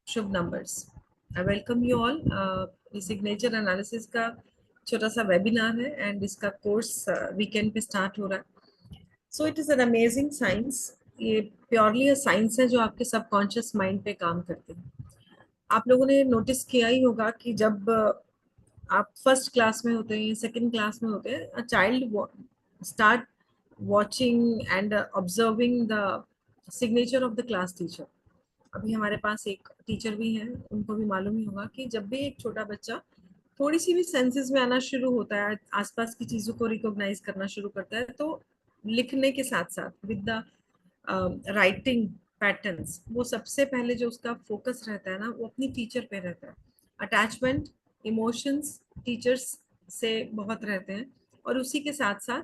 Shubh numbers. I welcome you all. ये signature analysis का छोटा सा वेबिनार है एंड इसका कोर्स वीकेंड पे स्टार्ट हो रहा है। So it is an amazing science. ये प्योरली साइंस है जो आपके सबकॉन्शियस माइंड पे काम करते हैं। आप लोगों ने नोटिस किया ही होगा कि जब आप फर्स्ट क्लास में होते हैं, सेकंड क्लास में होते हैं, a child start watching and observing the signature of the class teacher. अभी हमारे पास एक टीचर भी हैं, उनको भी मालूम ही होगा कि जब भी एक छोटा बच्चा थोड़ी सी भी सेंसेस में आना शुरू होता है, आसपास की चीजों को रिकॉग्नाइज करना शुरू करता है, तो लिखने के साथ साथ विद द राइटिंग पैटर्न्स वो सबसे पहले जो उसका फोकस रहता है ना, वो अपनी टीचर पे रहता है। अटैचमेंट, इमोशंस टीचर्स से बहुत रहते हैं और उसी के साथ साथ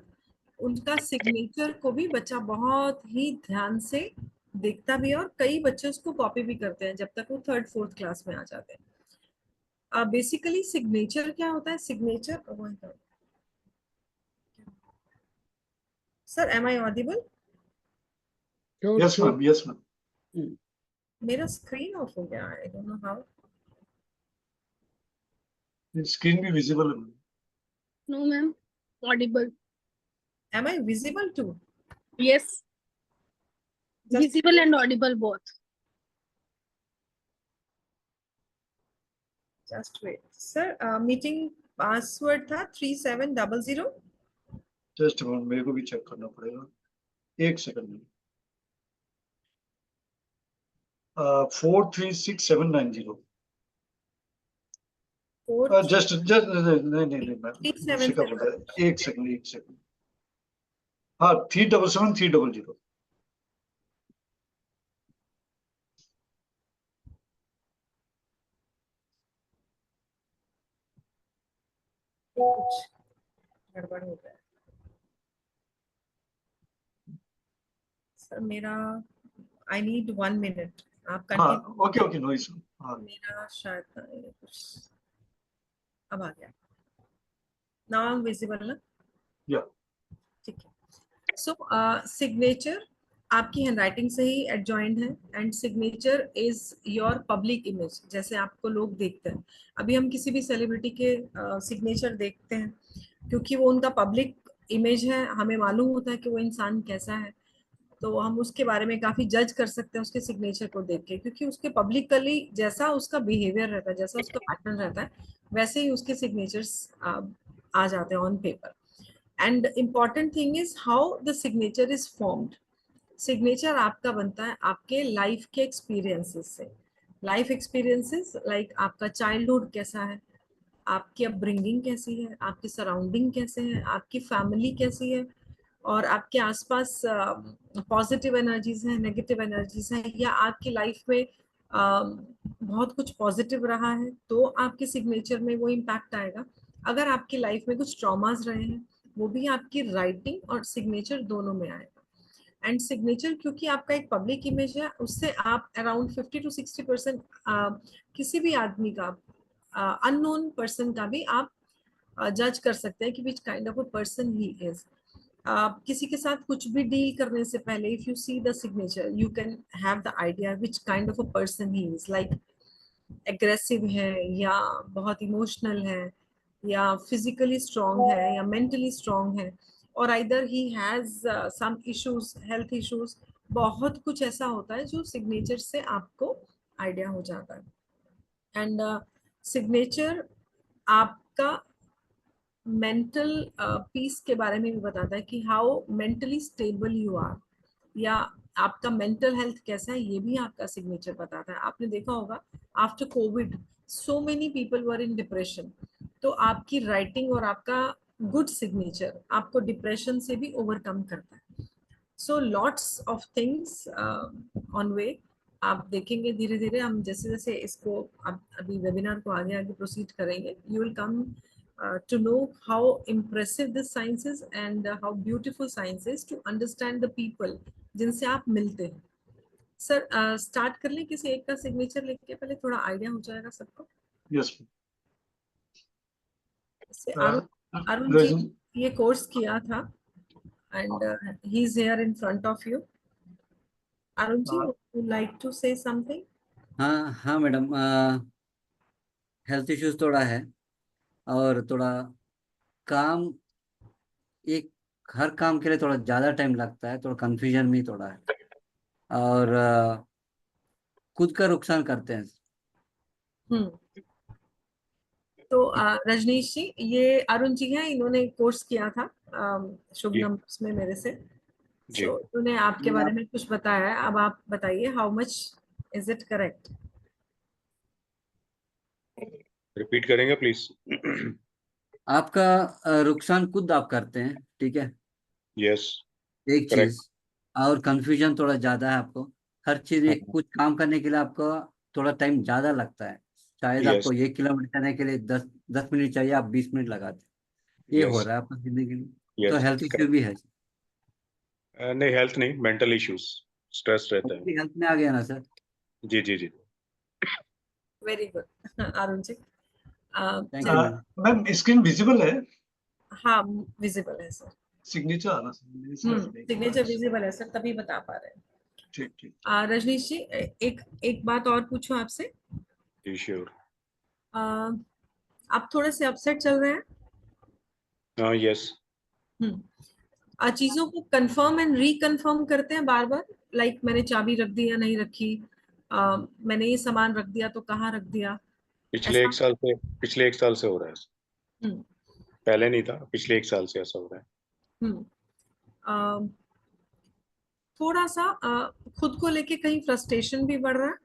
उनका सिग्नेचर को भी बच्चा बहुत ही ध्यान से देखता भी है और कई बच्चे उसको कॉपी भी करते हैं जब तक वो थर्ड फोर्थ क्लास में आ जाते हैं। बेसिकली सिग्नेचर क्या होता है? Signature, sir am I audible? Yes, ma'am. Yes, ma'am. मेरा स्क्रीन ऑफ हो गया, I don't know how. The screen be visible. No, ma'am. Audible. Am I visible too? Yes. Just Visible and audible both. just wait, sir. Meeting password था 3700। Just a moment, मेरे को भी check करना पड़ेगा। एक second में। 436790। Just नहीं ma'am. दूसरे का बोल रहा है। एक सेकंड। हाँ 377300। गड़बड़ हो गया सर मेरा। आई नीड 1 मिनट, आप हाँ कंटिन्यू। Okay no issue. हाँ मेरा शायद कुछ अब आ गया। नाउ विजिबल ना? या ठीक है। सो सिग्नेचर आपकी हैंडराइटिंग से ही एडजॉइंड है and signature is your public image. जैसे आपको लोग देखते हैं, अभी हम किसी भी सेलिब्रिटी के सिग्नेचर देखते हैं क्योंकि वो उनका पब्लिक इमेज है, हमें मालूम होता है कि वो इंसान कैसा है, तो हम उसके बारे में काफी जज कर सकते हैं उसके सिग्नेचर को देख के, क्योंकि उसके पब्लिकली जैसा उसका बिहेवियर रहता है, जैसा उसका पैटर्न रहता है, वैसे ही उसके सिग्नेचर्स आ जाते हैं on paper. And important thing is how the signature is formed. Signature आपका बनता है आपके लाइफ के एक्सपीरियंसेस से। लाइफ एक्सपीरियंसेस लाइक आपका चाइल्डहुड कैसा है, आपकी अपब्रिंगिंग कैसी है, आपकी सराउंडिंग कैसे है, आपकी फैमिली कैसी है, और आपके आसपास पॉजिटिव एनर्जीज हैं, नेगेटिव एनर्जीज हैं, या आपकी लाइफ में बहुत कुछ पॉजिटिव रहा है तो आपके सिग्नेचर में वो इम्पैक्ट आएगा। अगर आपकी लाइफ में कुछ ट्रॉमास रहे हैं, वो भी आपकी राइटिंग और सिग्नेचर दोनों में आएगा। एंड सिग्नेचर क्योंकि आपका एक पब्लिक इमेज है, उससे आप अराउंड 50 to 60% किसी भी आदमी का, अननोन पर्सन का भी आप जज कर सकते हैं कि which kind of a person he is. किसी के साथ कुछ भी डील करने से पहले if you see the signature you can have the idea which kind of a person he is. Like aggressive है, या बहुत इमोशनल है, या फिजिकली स्ट्रांग है, या मेंटली स्ट्रांग है, और either he has some issues, health issues. बहुत कुछ ऐसा होता है जो सिग्नेचर से आपको आइडिया हो जाता है। एंड सिग्नेचर आपका मेंटल पीस के बारे में भी बताता है कि how mentally stable you are, या आपका मेंटल हेल्थ कैसा है, ये भी आपका सिग्नेचर बताता है। आपने देखा होगा after Covid so many people were in depression, तो आपकी राइटिंग और आपका गुड सिग्नेचर आपको डिप्रेशन से भी ओवरकम करता है। So lots of things on way. आप देखेंगे धीरे धीरे हम जैसे जैसे इसको अभी वेबिनार को आगे आगे प्रोसीड करेंगे, you will come to know how impressive this science is and how beautiful science is to understand the people जिनसे आप मिलते हैं। सर स्टार्ट कर लें किसी एक का सिग्नेचर लेके, पहले थोड़ा आइडिया हो जाएगा सबको। यस अरुण जी ये कोर्स किया था and he is here in front of you. Arun ji would like to say something? हाँ हाँ मैडम, हेल्थ इश्यूज थोड़ा है, और थोड़ा काम, एक हर काम के लिए थोड़ा ज़्यादा टाइम लगता है, थोड़ा कंफ्यूजन भी थोड़ा है, और खुद का नुकसान करते हैं। हम्म। तो रजनीश जी, ये अरुण जी हैं, इन्होंने कोर्स किया था शुभ जी नंबर्स में मेरे से। जी सो इन्होंने आपके बारे में कुछ बताया है, अब आप बताइए how much is it correct? Repeat करेंगे प्लीज। आपका नुकसान खुद आप करते हैं, ठीक है, यस एक करेक्ट। चीज। और कंफ्यूजन थोड़ा ज्यादा है आपको, हर चीज एक कुछ काम करने के लिए आपको थोड़ा टाइम ज्यादा लगता है। शायद यस आपको 1 किलोमीटर जाने के लिए 10 10 मिनट चाहिए, आप 20 मिनट लगाते हैं। ये हो यस रहा है आपकी जिंदगी में, तो यस हेल्थ इश्यू करेक्ट। भी है। नहीं हेल्थ नहीं, मेंटल इश्यूज, स्ट्रेस रहता है। हेल्थ में आ गया ना सर। जी जी जी। Very good Arun ji. Thank you चलिए, मैडम। मैम स्क्रीन विजिबल है? हाँ विजिबल है सर। सिग्नेचर आना चाहिए। सिग्नेचर विजिबल है सर, तभी बता पा रहे हैं। ठीक ठीक। रजनीश जी, एक एक बात और पूछूं आपसे। जी श्योर। अ, आप थोड़े से अपसेट चल रहे हैं। हाँ यस। चीजों को कंफर्म एंड रिकंफर्म करते हैं बार बार, लाइक मैंने चाबी रख दी या नहीं रखी, मैंने ये सामान रख दिया तो कहाँ रख दिया, ऐसा? पिछले एक साल से हो रहा है। हम्म पहले नहीं था, पिछले एक साल से ऐसा हो रहा है। हम्म अ, थोड़ा सा खुद को लेके कहीं फ्रस्ट्रेशन भी बढ़ रहा है?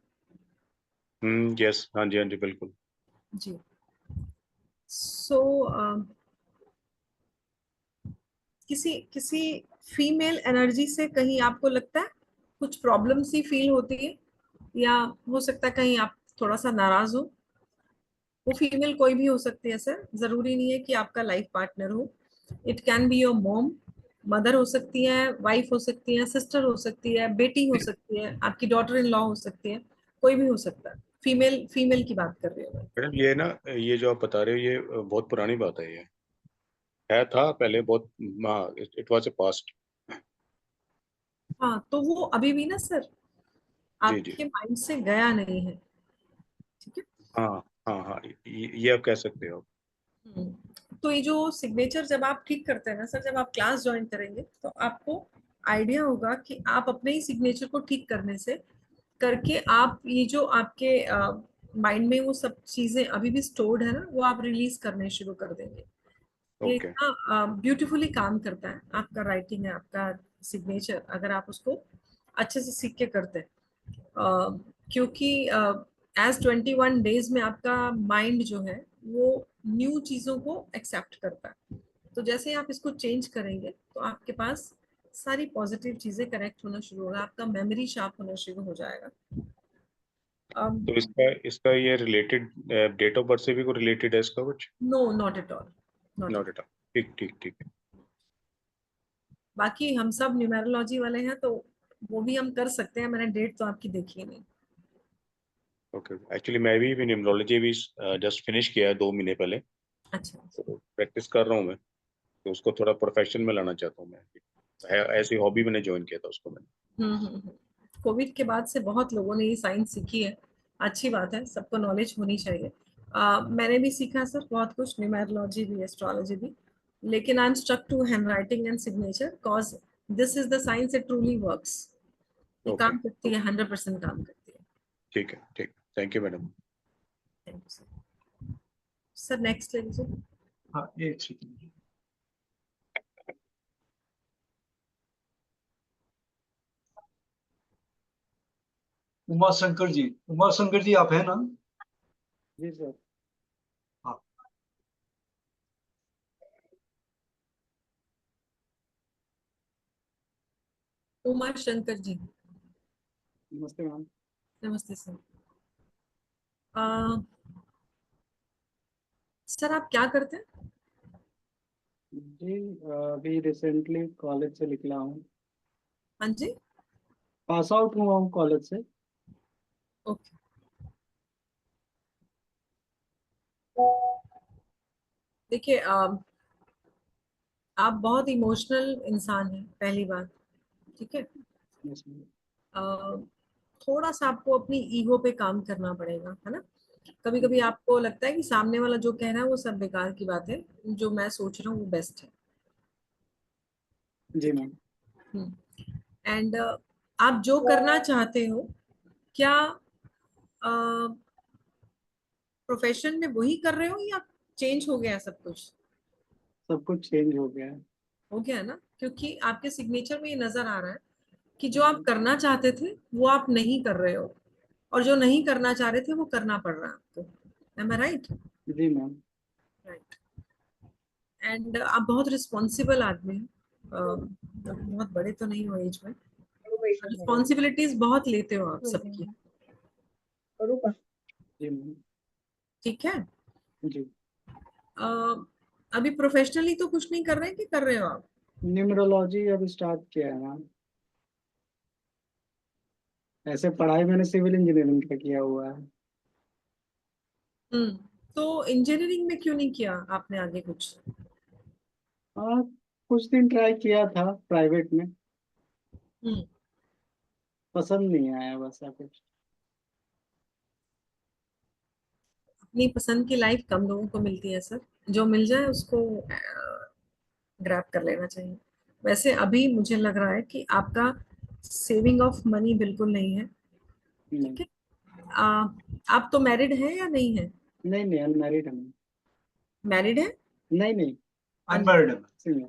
यस हाँ जी हाँ जी बिल्कुल। जी। सो किसी किसी फीमेल एनर्जी से कहीं आपको लगता है कुछ प्रॉब्लम सी फील होती है, या हो सकता है कहीं आप थोड़ा सा नाराज हो? वो फीमेल कोई भी हो सकती है सर, जरूरी नहीं है कि आपका लाइफ पार्टनर हो। It can be your mom, mother हो सकती है, वाइफ हो सकती है, सिस्टर हो सकती है, बेटी हो सकती है, आपकी डॉटर इन लॉ हो सकती है, कोई भी हो सकता है। फीमेल फीमेल की बात कर रही हूँ मैं। मैडम ये ना, ये जो आप बता रहे हो ये बहुत पुरानी बात है। ये है था पहले बहुत। हाँ इट वाज ए पास्ट। हाँ, तो वो अभी भी ना सर जी जी। आपके माइंड से गया नहीं है, ठीक है? हाँ हाँ हाँ ये आप कह सकते हो। तो ये जो सिग्नेचर जब आप ठीक करते हैं ना सर, जब आप क्लास ज्वाइन करेंगे तो आपको आइडिया होगा कि आप अपने ही सिग्नेचर को ठीक करने से करके आप ये जो आपके माइंड में वो सब चीजें अभी भी स्टोर्ड है ना, वो आप रिलीज करने शुरू कर देंगे। ये ओके इतना ब्यूटीफुली काम करता है आपका राइटिंग है, आपका सिग्नेचर, अगर आप उसको अच्छे से सीख के करते हैं। क्योंकि एज 21 डेज में आपका माइंड जो है वो न्यू चीजों को एक्सेप्ट करता है। तो जैसे ही आप इसको चेंज करेंगे तो आपके पास सारी पॉजिटिव चीजें करेक्ट होना शुरू होगा, आपका मेमोरी शार्प होना शुरू हो जाएगा। तो इसका इसका ये रिलेटेड डेट ऑफ बर्थ से भी कोई रिलेटेड है इसका कुछ? No, not at all, not at. Not at all. ठीक ठीक ठीक है। बाकी हम सब न्यूमेरोलॉजी वाले हैं तो वो भी हम कर सकते हैं, मैंने डेट तो आपकी देखी नहीं। ओके एक्चुअली मैं भी न्यूमरोलॉजी भी जस्ट फिनिश किया है 2 महीने पहले। अच्छा। तो प्रैक्टिस कर रहा हूँ मैं। तो उसको थोड़ा प्रोफेशन में लाना चाहता हूँ मैं। ऐसी हॉबी मैंने ज्वाइन किया था उसको मैंने। कोविड के बाद से बहुत लोगों ने ये साइंस सीखी है, अच्छी बात है, सबको नॉलेज होनी चाहिए। मैंने भी सीखा सर बहुत कुछ, न्यूमेरोलॉजी भी, एस्ट्रोलॉजी भी, लेकिन I am stuck to hand writing and signature cause this is the science, it truly works. ये ओके काम करती है, 100% काम करती है। ठीक है ठीक। Thank you madam. Thank you sir. Sir next ले लीजिए। हाँ एक सेकंड। उमा शंकर जी आप है ना? जी सर। हाँ। उमा शंकर जी, नमस्ते मैम। नमस्ते सर। सर आप क्या करते हैं? जी अभी रिसेंटली कॉलेज से निकला हूँ। हाँ जी। पास आउट हुआ हूँ कॉलेज से। ओके। देखिए आप बहुत इमोशनल इंसान हैं, पहली बात, ठीक है? Yes, ma'am. थोड़ा सा आपको अपनी ईगो पे काम करना पड़ेगा, है ना। कभी कभी आपको लगता है कि सामने वाला जो कह रहा है वो सब बेकार की बात है, जो मैं सोच रहा हूँ वो बेस्ट है। जी मैम। एंड आप जो करना चाहते हो, क्या प्रोफेशन में वही कर रहे हो या चेंज हो गया है सब कुछ? सब कुछ चेंज हो गया है। हो गया है ना, क्योंकि आपके सिग्नेचर में ये नजर आ रहा है कि जो आप करना चाहते थे वो आप नहीं कर रहे हो, और जो नहीं करना चाह रहे थे वो करना पड़ रहा है आपको। Am I right? जी मैम। राइट। एंड आप बहुत रिस्पॉन्सिबल आदमी हैं, बहुत बड़े तो नहीं हो एज में, रिस्पॉन्सिबिलिटीज बहुत लेते हो आप सबकी। जी मैम। ठीक है। जी। अभी प्रोफेशनली तो कुछ नहीं कर रहे हैं कि कर रहे हो आप? न्यूमरोलॉजी अभी स्टार्ट किया है मैम। ऐसे पढ़ाई मैंने सिविल इंजीनियरिंग का किया हुआ है। तो इंजीनियरिंग में क्यों नहीं किया आपने आगे कुछ? हाँ, कुछ दिन ट्राई किया था प्राइवेट में, हम्म पसंद नहीं आया बस या कुछ। अपनी पसंद की लाइफ कम लोगों को मिलती है सर, जो मिल जाए उसको ग्रैब कर लेना चाहिए। वैसे अभी मुझे लग रहा है कि आपका सेविंग ऑफ मनी बिल्कुल नहीं है। नहीं। ठीक है। आ, आप तो मैरिड हैं या नहीं है? नहीं नहीं, अनमैरिड है मैम। मैरिड है? नहीं नहीं, अनमैरिड है। सिंगल।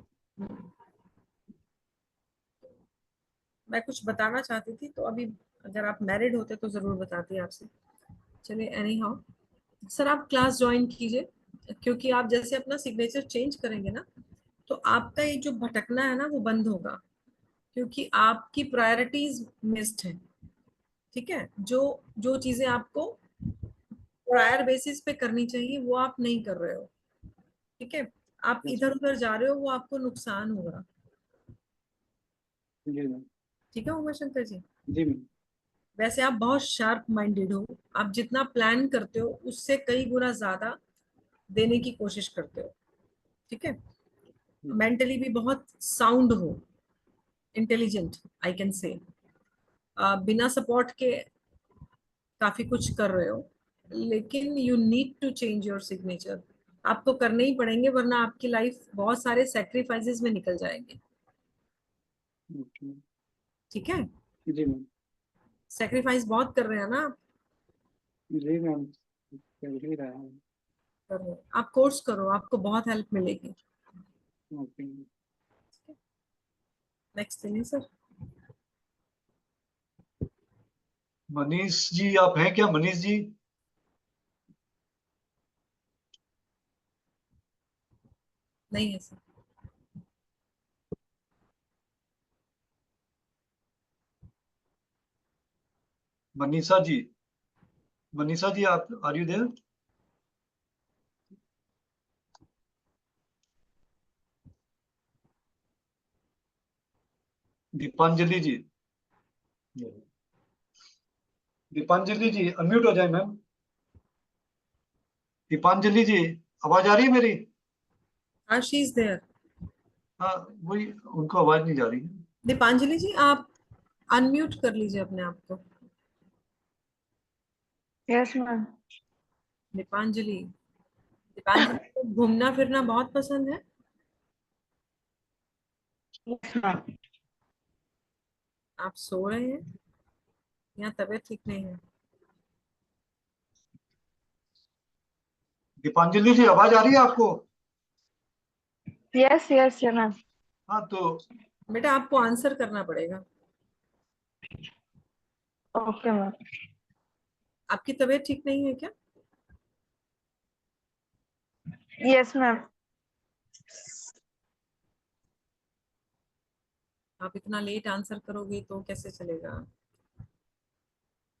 मैं कुछ बताना चाहती थी तो अभी, अगर आप मैरिड होते तो जरूर बताती आपसे। चलिए, एनी हाउ सर, आप क्लास ज्वाइन कीजिए, क्योंकि आप जैसे अपना सिग्नेचर चेंज करेंगे ना, तो आपका ये जो भटकना है ना वो बंद होगा, क्योंकि आपकी प्रायोरिटीज मिस्ड है। ठीक है। जो जो चीजें आपको प्रायर बेसिस पे करनी चाहिए वो आप नहीं कर रहे हो। ठीक है। आप Yes, इधर उधर जा रहे हो, वो आपको नुकसान होगा। जी मैम। ठीक है उमा शंकर जी। जी मैम। वैसे आप बहुत शार्प माइंडेड हो, आप जितना प्लान करते हो उससे कई गुना ज्यादा देने की कोशिश करते हो। ठीक है। मेंटली भी बहुत साउंड हो, इंटेलिजेंट आई कैन से। बिना सपोर्ट के काफी कुछ कर रहे हो, लेकिन you need to change your signature. आपको करने ही पड़ेंगे, वरना आपकी लाइफ बहुत सारे सेक्रीफाइसेस में निकल जाएंगे। ओके। ठीक है। जी मैम। सेक्रीफाइस बहुत कर रहे हैं ना आप? जी मैम, चल ही रहा है। कर रहे हैं। आप कोर्स करो, आपको बहुत हेल्प मिलेगी। ओके। नेक्स्ट थिंग है सर। मनीष जी आप हैं क्या, मनीष जी? नहीं है सर। मनीषा जी, मनीषा जी आप, are you there? Deepanjali ji, Deepanjali ji unmute हो जाए मैम। दीपांजलि जी, आवाज आ रही है मेरी? हाँ, शी इज देयर। हाँ, वही, उनको आवाज नहीं जा रही है। दीपांजलि जी, आप अनम्यूट कर लीजिए अपने आप को। Yes ma'am. दीपांजलि, दीपांजलि को घूमना फिरना बहुत पसंद है? Yes ma'am. आप सो रहे हैं या तबीयत ठीक नहीं है? दीपांजलि जी आवाज आ रही है आपको? Yes yes ma'am. हाँ तो बेटा आपको आंसर करना पड़ेगा। Okay ma'am. आपकी तबीयत ठीक नहीं है क्या? Yes ma'am. आप इतना लेट आंसर करोगे तो कैसे चलेगा?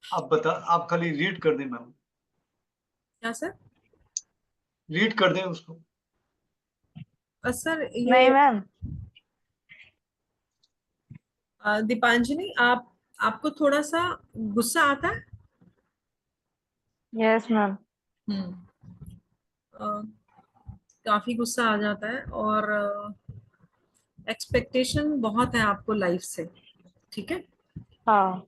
आप बता, आप खाली रीड कर दें मैम, क्या सर? रीड कर दें उसको। सर नहीं ये मैम। दीपांजलि, आपको थोड़ा सा गुस्सा आता है? Yes ma'am. हम्म अ, काफी गुस्सा आ जाता है, और एक्सपेक्टेशन बहुत है आपको लाइफ से। ठीक है। हाँ।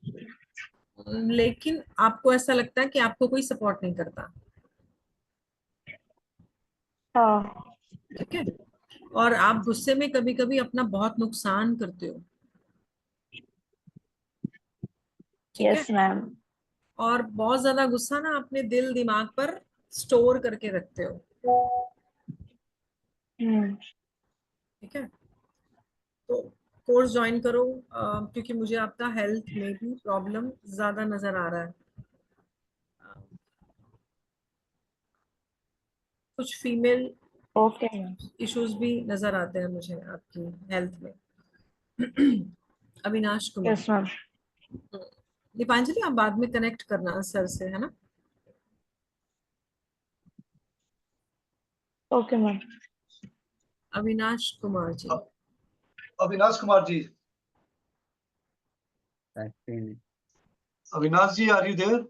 लेकिन आपको ऐसा लगता है कि आपको कोई सपोर्ट नहीं करता, हाँ। ठीक है। और आप गुस्से में कभी कभी अपना बहुत नुकसान करते हो, ठीक है। Yes ma'am. और बहुत ज्यादा गुस्सा ना अपने दिल दिमाग पर स्टोर करके रखते हो, ठीक है। तो कोर्स ज्वाइन करो, क्योंकि मुझे आपका हेल्थ में भी प्रॉब्लम ज्यादा नजर आ रहा है। कुछ फीमेल ओके मैम। इश्यूज भी नजर आते हैं मुझे आपकी हेल्थ में। अविनाश कुमार। Yes ma'am. दीपांजलि आप बाद में कनेक्ट करना सर से, है ना। Okay ma'am. Avinash Kumar ji. Avinash Kumar ji, Avinash ji, are you there?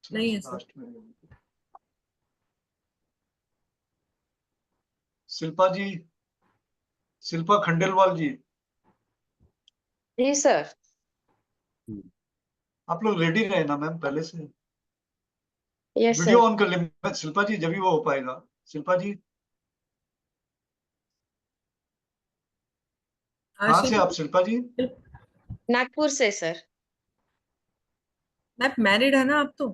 नहीं है सर। शिल्पा जी, शिल्पा खंडेलवाल जी, जी सर। आप लोग रेडी रहे ना मैम पहले से? Yes video sir. ऑन कर ले शिल्पा जी, जब भी वो हो पाएगा। शिल्पा जी, कहाँ से आप शिल्पा जी? नागपुर से सर। मैम मैरिड है ना आप तो?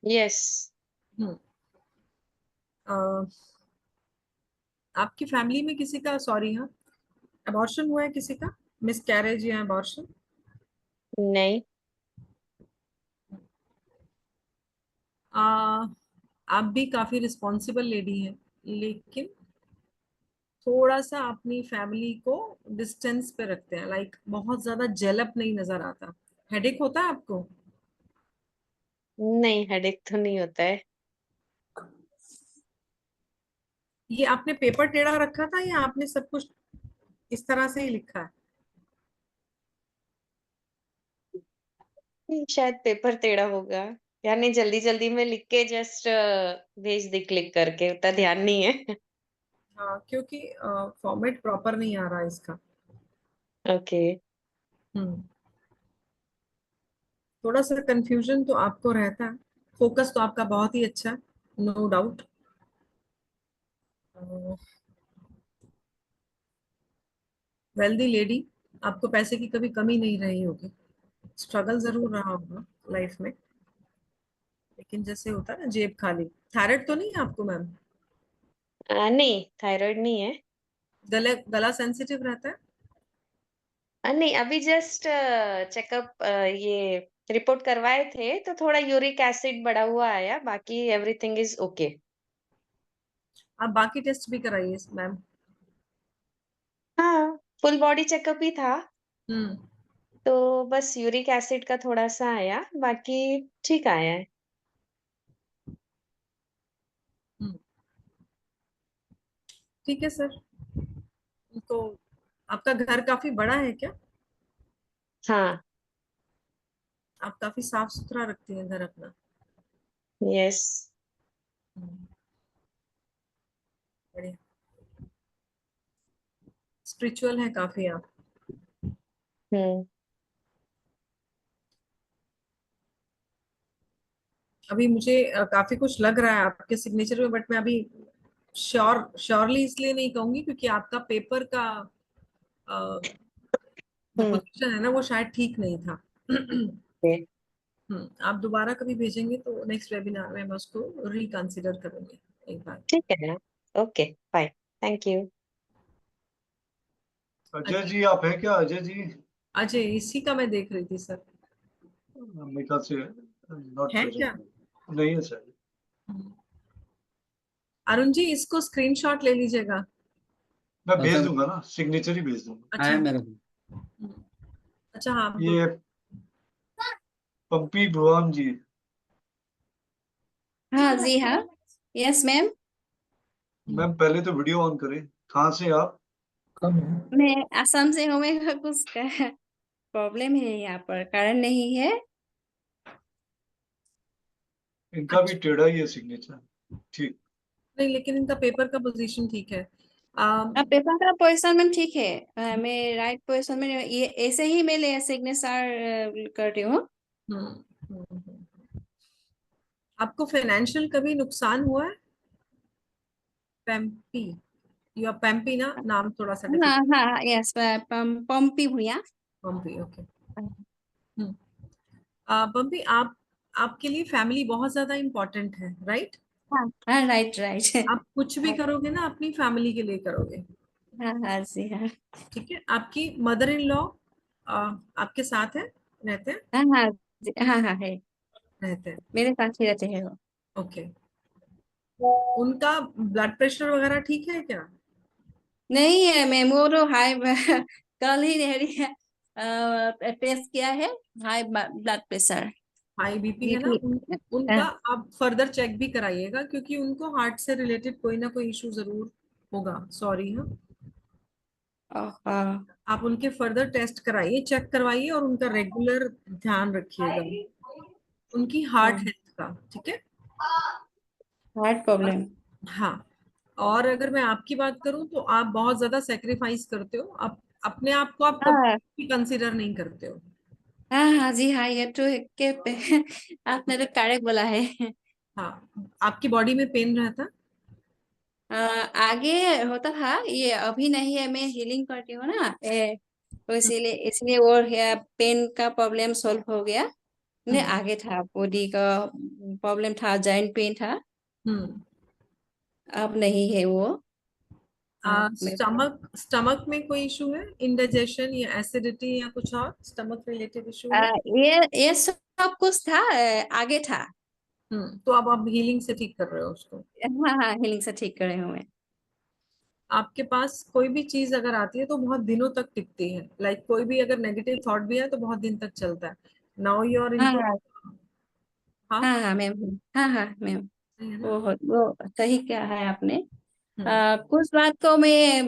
यस। हम्म। आपकी फैमिली में किसी का, सॉरी हाँ, अबॉर्शन हुआ है किसी का, मिस कैरेज या अबॉर्शन? नहीं। आप भी काफी रिस्पॉन्सिबल लेडी हैं, लेकिन थोड़ा सा अपनी फैमिली को डिस्टेंस पे रखते हैं, लाइक बहुत ज्यादा जेलप नहीं नजर आता। हेडेक होता है आपको? नहीं, हेडेक तो नहीं होता है। ये आपने पेपर टेढ़ा रखा था या आपने सब कुछ इस तरह से ही लिखा है? शायद पेपर टेढ़ा होगा, यानी जल्दी जल्दी में लिख के जस्ट भेज दी क्लिक करके, उतना ध्यान नहीं है। हाँ, क्योंकि फॉर्मेट प्रॉपर नहीं आ रहा है इसका। ओके। हम्म। थोड़ा सा कंफ्यूजन तो आपको रहता है, फोकस तो आपका बहुत ही अच्छा है, नो डाउट। वेल्दी लेडी, आपको पैसे की कभी कमी नहीं रही होगी, स्ट्रगल जरूर रहा होगा लाइफ में, लेकिन जैसे होता है ना जेब खाली। थायराइड तो नहीं है आपको मैम? नहीं, थायराइड नहीं है। गला सेंसिटिव रहता है? नहीं, अभी जस्ट चेकअप ये रिपोर्ट करवाए थे तो थोड़ा यूरिक एसिड बढ़ा हुआ आया, बाकी एवरीथिंग इज ओके। आप बाकी टेस्ट भी कराइए मैम। हाँ, फुल बॉडी चेकअप ही था, हम्म। तो बस यूरिक एसिड का थोड़ा सा आया, बाकी ठीक आया है। हम्म। ठीक है सर। तो आपका घर काफी बड़ा है क्या? हाँ। आप काफी साफ सुथरा रखती हैं घर अपना? यस। हम्म, बढ़िया। स्पिरिचुअल है काफी आप। हम्म। अभी मुझे काफी कुछ लग रहा है आपके सिग्नेचर में, बट मैं अभी श्योरली इसलिए नहीं कहूंगी क्योंकि आपका पेपर का जो हम्म। पोजीशन है ना वो शायद ठीक नहीं था। ओके। आप दोबारा कभी भेजेंगे तो नेक्स्ट वेबिनार में हम उसको रिकंसिडर करेंगे एक बार। ठीक है ना। Okay, bye. Thank you. Ajay ji आप हैं क्या? अजय जी, अजय इसी का मैं देख रही थी सर। अमेरिका से नॉट है क्या? प्रेजेंट। नहीं है सर। अरुण जी इसको स्क्रीनशॉट ले लीजिएगा। मैं भेज सर दूंगा ना, सिग्नेचर ही भेज दूंगा। अच्छा। आया मेरे को। हम्म, अच्छा हाँ ये पंपी भुवन जी, हाँ जी हाँ। Yes ma'am. मैम पहले तो वीडियो ऑन करें। कहाँ से आप? मैं असम से हूँ, मेरा कुछ प्रॉब्लम है यहाँ पर, कारण नहीं है। इनका भी टेढ़ा ही है सिग्नेचर। ठीक। नहीं, लेकिन इनका पेपर का पोजीशन ठीक है। पेपर का पोजीशन में ठीक है, मैं राइट पोजीशन में ये ऐसे ही मैं सिग्नेचर करती हूँ। आपको फाइनेंशियल कभी नुकसान हुआ है? पैम्पी, या पैम्पी ना, नाम थोड़ा सा हाँ डिफिकल्ट। हाँ यस, पंपी भूया। पंपी, ओके। पंपी, आपके लिए फैमिली बहुत ज्यादा इम्पोर्टेंट है, राइट? हाँ हाँ, राइट राइट। आप कुछ भी करोगे ना अपनी फैमिली के लिए करोगे, हाँ हाँ जी हाँ। ठीक है? आपकी मदर इन लॉ आपके साथ है, रहते हैं? हाँ हाँ हाँ हाँ है, रहते हैं, मेरे साथ ही रहते हैं वो। ओके। उनका ब्लड प्रेशर वगैरह ठीक है क्या? नहीं है मैम, वो तो हाई कल ही रही है, टेस्ट किया है, high blood pressure, high BP है ना? बीपी। उनका आप फर्दर चेक भी कराइएगा, क्योंकि उनको हार्ट से रिलेटेड कोई ना कोई इशू जरूर होगा। सॉरी। हाँ, आप उनके फर्दर टेस्ट कराइए, चेक करवाइए, और उनका रेगुलर ध्यान रखिएगा उनकी हार्ट हेल्थ का, ठीक है? Heart problem. हाँ, और अगर मैं आपकी बात करूं तो आप बहुत ज्यादा सेक्रीफाइस करते हो, आप अपने आप को आप हाँ कभी कंसीडर नहीं करते हो। हाँ हाँ जी हाँ, ये तो आपने तो करेक्ट बोला है। हाँ, आपकी बॉडी में पेन रहता? आगे होता था, ये अभी नहीं है, मैं हीलिंग करती हूँ ना, तो इसीलिए इसलिए वो पेन का प्रॉब्लम सॉल्व हो गया। नहीं, आगे था बॉडी का प्रॉब्लम था, जॉइंट पेन था, हम्म। अब नहीं है वो। मैं स्टमक में कोई इशू है, इंडाइजेशन या एसिडिटी या कुछ और स्टमक रिलेटेड इशू है? ये सब कुछ था, आगे था। तो अब आप हीलिंग से ठीक कर रहे हो उसको? हाँ हाँ, हीलिंग से ठीक कर रही हूँ मैं। आपके पास कोई भी चीज अगर आती है तो बहुत दिनों तक टिकती है, लाइक कोई भी अगर नेगेटिव थॉट भी है तो बहुत दिन तक चलता है। नाउ यू आर हाँ इनटू। हाँ हाँ, हाँ हाँ मैम, हाँ हाँ मैम, सही है ना? वो सही क्या है आपने। हम्म। कुछ बात को मैं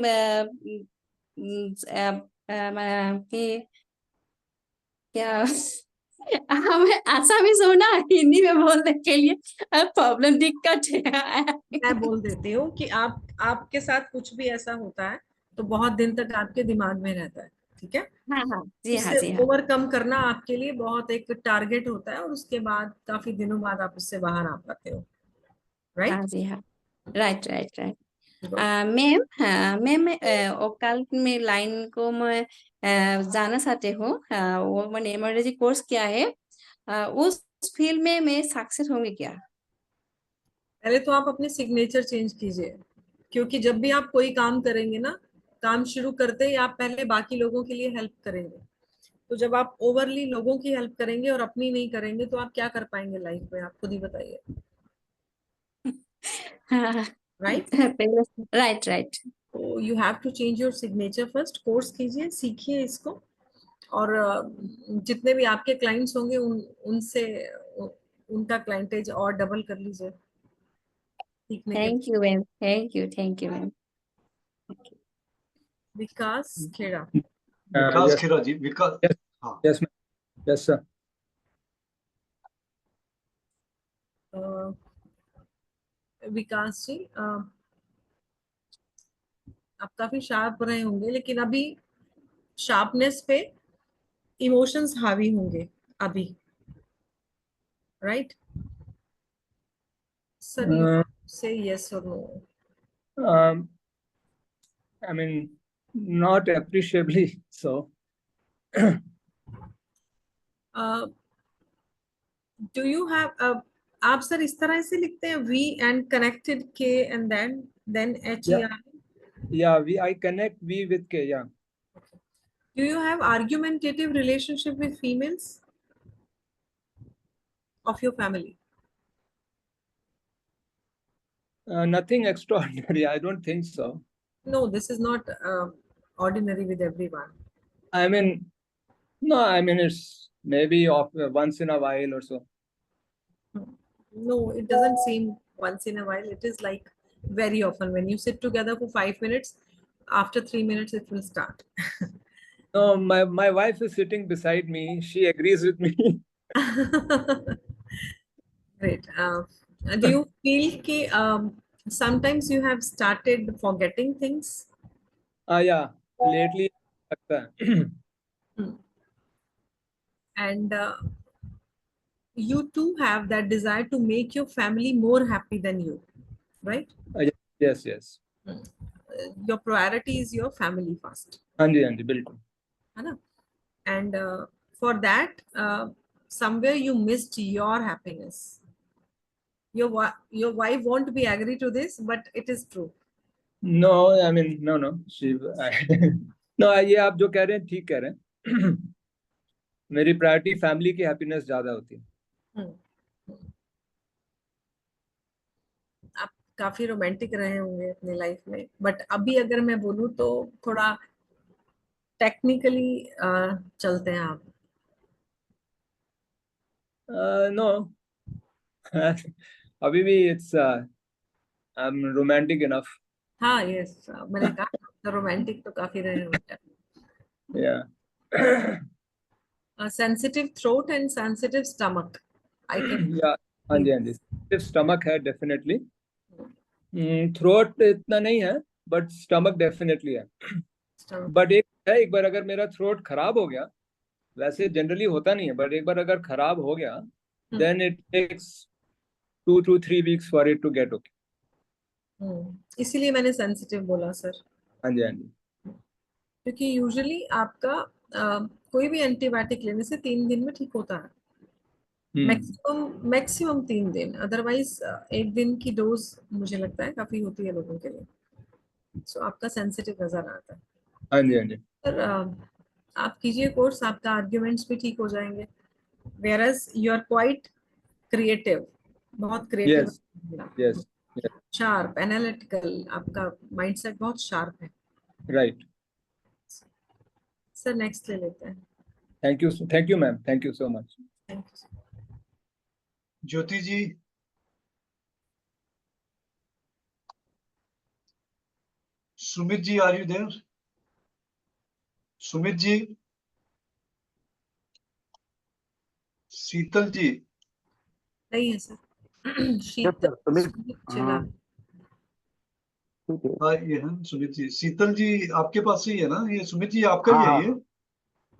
कि क्या हमें आसामी सुना हिंदी में बोलने के लिए प्रॉब्लम, दिक्कत है। मैं बोल देती हूँ कि आपके साथ कुछ भी ऐसा होता है तो बहुत दिन तक आपके दिमाग में रहता है, ठीक है? हाँ हाँ जी हाँ उससे जी हाँ। ओवरकम करना आपके लिए बहुत एक टारगेट होता है, और उसके बाद काफी दिनों बाद आप उससे बाहर आ पाते हो, हाँ राइट? जी हाँ, राइट राइट राइट। मैम, हाँ मैम, मैं ओकाल्ट में लाइन को मैं जाना चाहती हूँ, वो मैंने इमरजेंसी कोर्स किया है, उस फील्ड में मैं सक्सेस होंगी क्या? पहले तो आप अपने सिग्नेचर चेंज कीजिए, क्योंकि जब भी आप कोई काम करेंगे ना, काम शुरू करते ही आप पहले बाकी लोगों के लिए हेल्प करेंगे। तो जब आप ओवरली लोगों की हेल्प करेंगे और अपनी नहीं करेंगे तो आप क्या कर पाएंगे लाइफ में, आप खुद ही बताइए, हाँ राइट? Right right. तो you have to change your signature first, course कीजिए, सीखिए इसको, और जितने भी आपके क्लाइंट्स होंगे उनसे उनका क्लाइंटेज और डबल कर लीजिए सीखने के बाद। Thank you ma'am, thank you ma'am. Vikas Khera. Vikas Yes, Khera ji, Vikas. yes, हाँ, yes, ma'am. Yes, sir. Vikas ji, आप काफी शार्प रहे होंगे, लेकिन अभी शार्पनेस पे इमोशंस हावी होंगे अभी, राइट? सर, यू से यस और no? Um, I mean, not appreciably so. Do you have, आप सर इस तरह से लिखते हैं, वी एंड कनेक्टेड के and then H E Yeah, R? yeah. I connect V with K. Yeah. Do you have argumentative relationship with females of your family? Nothing extraordinary. I don't think so. No, this is not ordinary with everyone. I mean, no. I mean, it's maybe once in a while or so. No, it doesn't seem once in a while. It is like very often when you sit together for 5 minutes, after 3 minutes it will start. No, my wife is sitting beside me. She agrees with me. Great. Do you feel कि Sometimes you have started forgetting things. Yeah, lately लगता है. And you too have that desire to make your family more happy than you, right? Yes, yes. Your priority is your family first, हाँ जी बिल्कुल. है ना? And for that, somewhere you missed your happiness. Your wife won't be agree to this, but it is true. No, I mean no. No, ये आप जो कह रहे हैं ठीक कह रहे हैं. मेरी प्रायोरिटी फैमिली की हैप्पीनेस ज्यादा होती है. आप काफी रोमांटिक रहे होंगे अपनी लाइफ में, बट अभी अगर मैं बोलूँ तो थोड़ा टेक्निकली चलते हैं आप. No. अभी भी it's I'm romantic enough. हाँ, यस, मैंने कहा रोमांटिक तो काफी रहे होंगे. Yeah. Sensitive throat and sensitive stomach, I can. Yeah, हाँ जी. स्टमक है डेफिनेटली. थ्रोट इतना नहीं है, बट स्टमक डेफिनेटली है. बट एक बार अगर मेरा थ्रोट खराब हो गया, वैसे जनरली होता नहीं है, बट एक बार अगर खराब हो गया, then it takes 2 to 3 weeks for it to get okay. इसीलिए मैंने सेंसिटिव बोला सर. हाँ जी. क्योंकि यूजुअली आपका कोई भी एंटीबायोटिक लेने से 3 दिन में ठीक होता है. मैक्सिमम 3 दिन, अदरवाइज 1 दिन की डोज मुझे लगता है काफी होती है लोगों के लिए. सो आपका सेंसिटिव नजर आता है. हाँ जी. सर आप कीजिए कोर्स, आपका आर्ग्यूमेंट्स भी ठीक हो जाएंगे. whereas you are quite creative, बहुत क्रिएटिव. Yes. शार्प, एनालिटिकल, आपका माइंडसेट बहुत शार्प है. राइट. सर नेक्स्ट ले लेते हैं. Thank you ma'am, thank you so much. Thank you. Jyoti ji. Sumit ji, are you there? Sumit ji. Sheetal ji. नहीं है सर. शीतल चला. हाँ, ये है सुमित जी. शीतल जी आपके पास ही है ना? ये सुमित जी आपका ही है ये?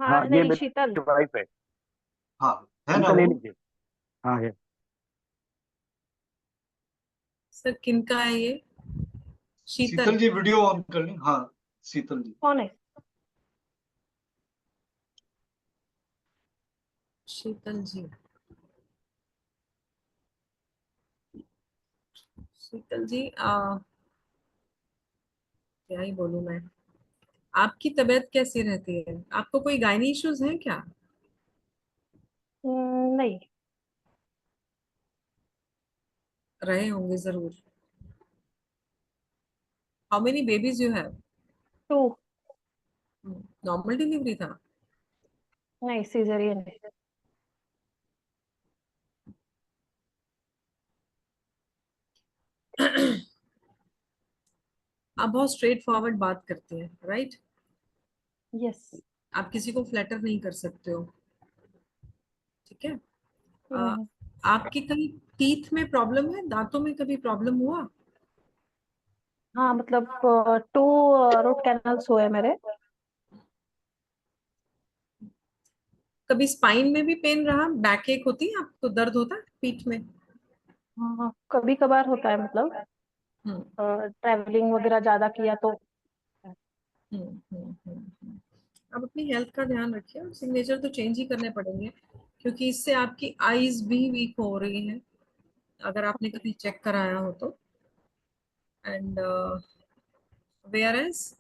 हाँ, नहीं शीतल. वाइफ है. हाँ, है ना ले वो? लीजिए. हाँ है. सर किनका है ये? शीतल जी वीडियो ऑन कर लें. हाँ, शीतल जी. कौन है? शीतल जी. शीतल जी क्या ही बोलूं मैं. आपकी तबीयत कैसी रहती है? आपको कोई गायनी इश्यूज हैं क्या? नहीं. रहे होंगे जरूर. How many babies you have? 2. Normal delivery था? नहीं, सीजरियन है. आप बहुत स्ट्रेट फॉरवर्ड बात करते हैं, राइट? यस. आप किसी को फ्लैटर नहीं कर सकते हो, ठीक है? आपकी कहीं टीथ में प्रॉब्लम है? दांतों में कभी प्रॉब्लम हुआ? हाँ, मतलब 2 रूट कैनल्स हुए मेरे. कभी स्पाइन में भी पेन रहा? बैक एक होती है आपको? दर्द होता है पीठ में? हाँ, कभी कभार होता है, मतलब ट्रैवलिंग वगैरह ज्यादा किया तो. अब अपनी हेल्थ का ध्यान रखिए. और सिग्नेचर तो चेंज ही करने पड़ेंगे, क्योंकि इससे आपकी आईज भी वीक हो रही हैं, अगर आपने कभी चेक कराया हो तो. एंड वेयरएज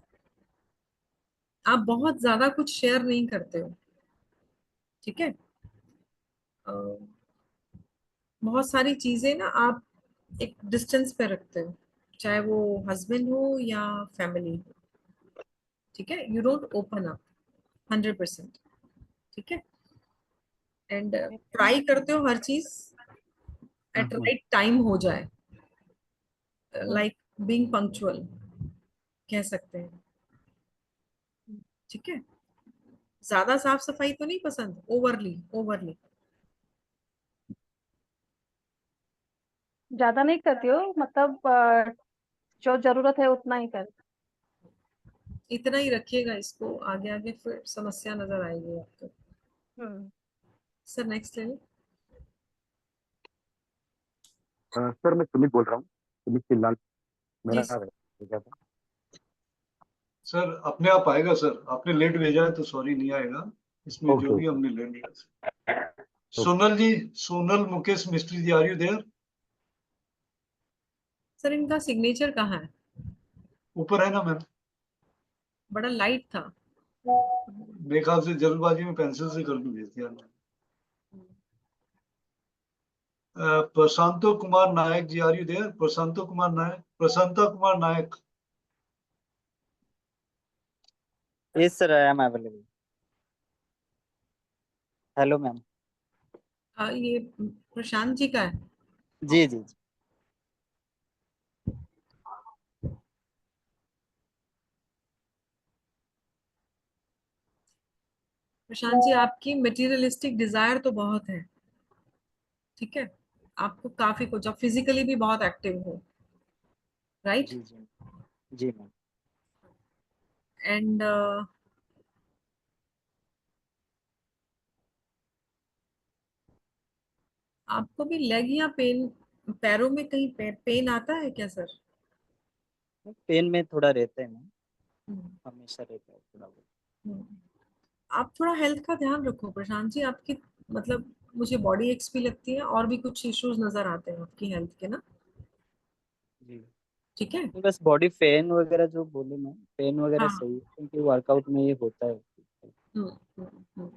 आप बहुत ज्यादा कुछ शेयर नहीं करते हो, ठीक है? बहुत सारी चीजें ना आप एक डिस्टेंस पे रखते हो, चाहे वो हस्बैंड हो या फैमिली हो, ठीक है? यू डोंट ओपन अप 100%, ठीक है? एंड ट्राई करते हो हर चीज एट राइट टाइम हो जाए, लाइक बीइंग पंक्चुअल कह सकते हैं, ठीक है? ज्यादा साफ सफाई तो नहीं पसंद, ओवरली. ज्यादा नहीं करती हूँ, मतलब जो जरूरत है उतना ही कर। इतना ही रखिएगा इसको, आगे आगे फिर समस्या नजर आएगी आपको। हम्म। सर नेक्स्ट ले लो। सर मैं सुमित बोल रहा हूँ, सुमित चिल्लाल जी मेरा नाम है। क्या था? सर अपने आप आएगा सर, आपने लेट भेजा है तो सॉरी नहीं आएगा, इसमें जो ओके भी हमने ले लिया। ओके। सोनल जी, सोनल मुकेश मिस्त्री जी, आर यू देयर? सर इनका सिग्नेचर कहाँ है? ऊपर है ना मैम? बड़ा लाइट था। मेरे ख्याल से जल्दबाजी में पेंसिल से कर भेज दिया। Prashanto Kumar Nayak ji, are you there? Prashanto Kumar Nayak, Prashanta Kumar Nayak. Yes, sir, I am available. Hello ma'am. ये प्रशांत जी का है। जी जी जी। प्रशांत जी आपकी मटेरियलिस्टिक डिजायर तो बहुत है, ठीक है, आपको काफी कुछ, आप फिजिकली भी बहुत एक्टिव हो, राइट? जी जी जी मैम। एंड आपको भी लेग या पेन, पैरों में कहीं पेन आता है क्या सर? पेन में थोड़ा रहता है मैम, हम्म, हमेशा रहता है थोड़ा बहुत। हम्म। आप थोड़ा हेल्थ का ध्यान रखो प्रशांत जी, आपकी मतलब मुझे बॉडी एक्स भी लगती है और भी कुछ इश्यूज नजर आते हैं आपकी हेल्थ के ना, जी। ठीक है? बस बॉडी पेन वगैरह जो बोले मैम, पेन वगैरह हाँ। सही है क्योंकि वर्कआउट में ये होता है। हम्म हम्म, हम्म।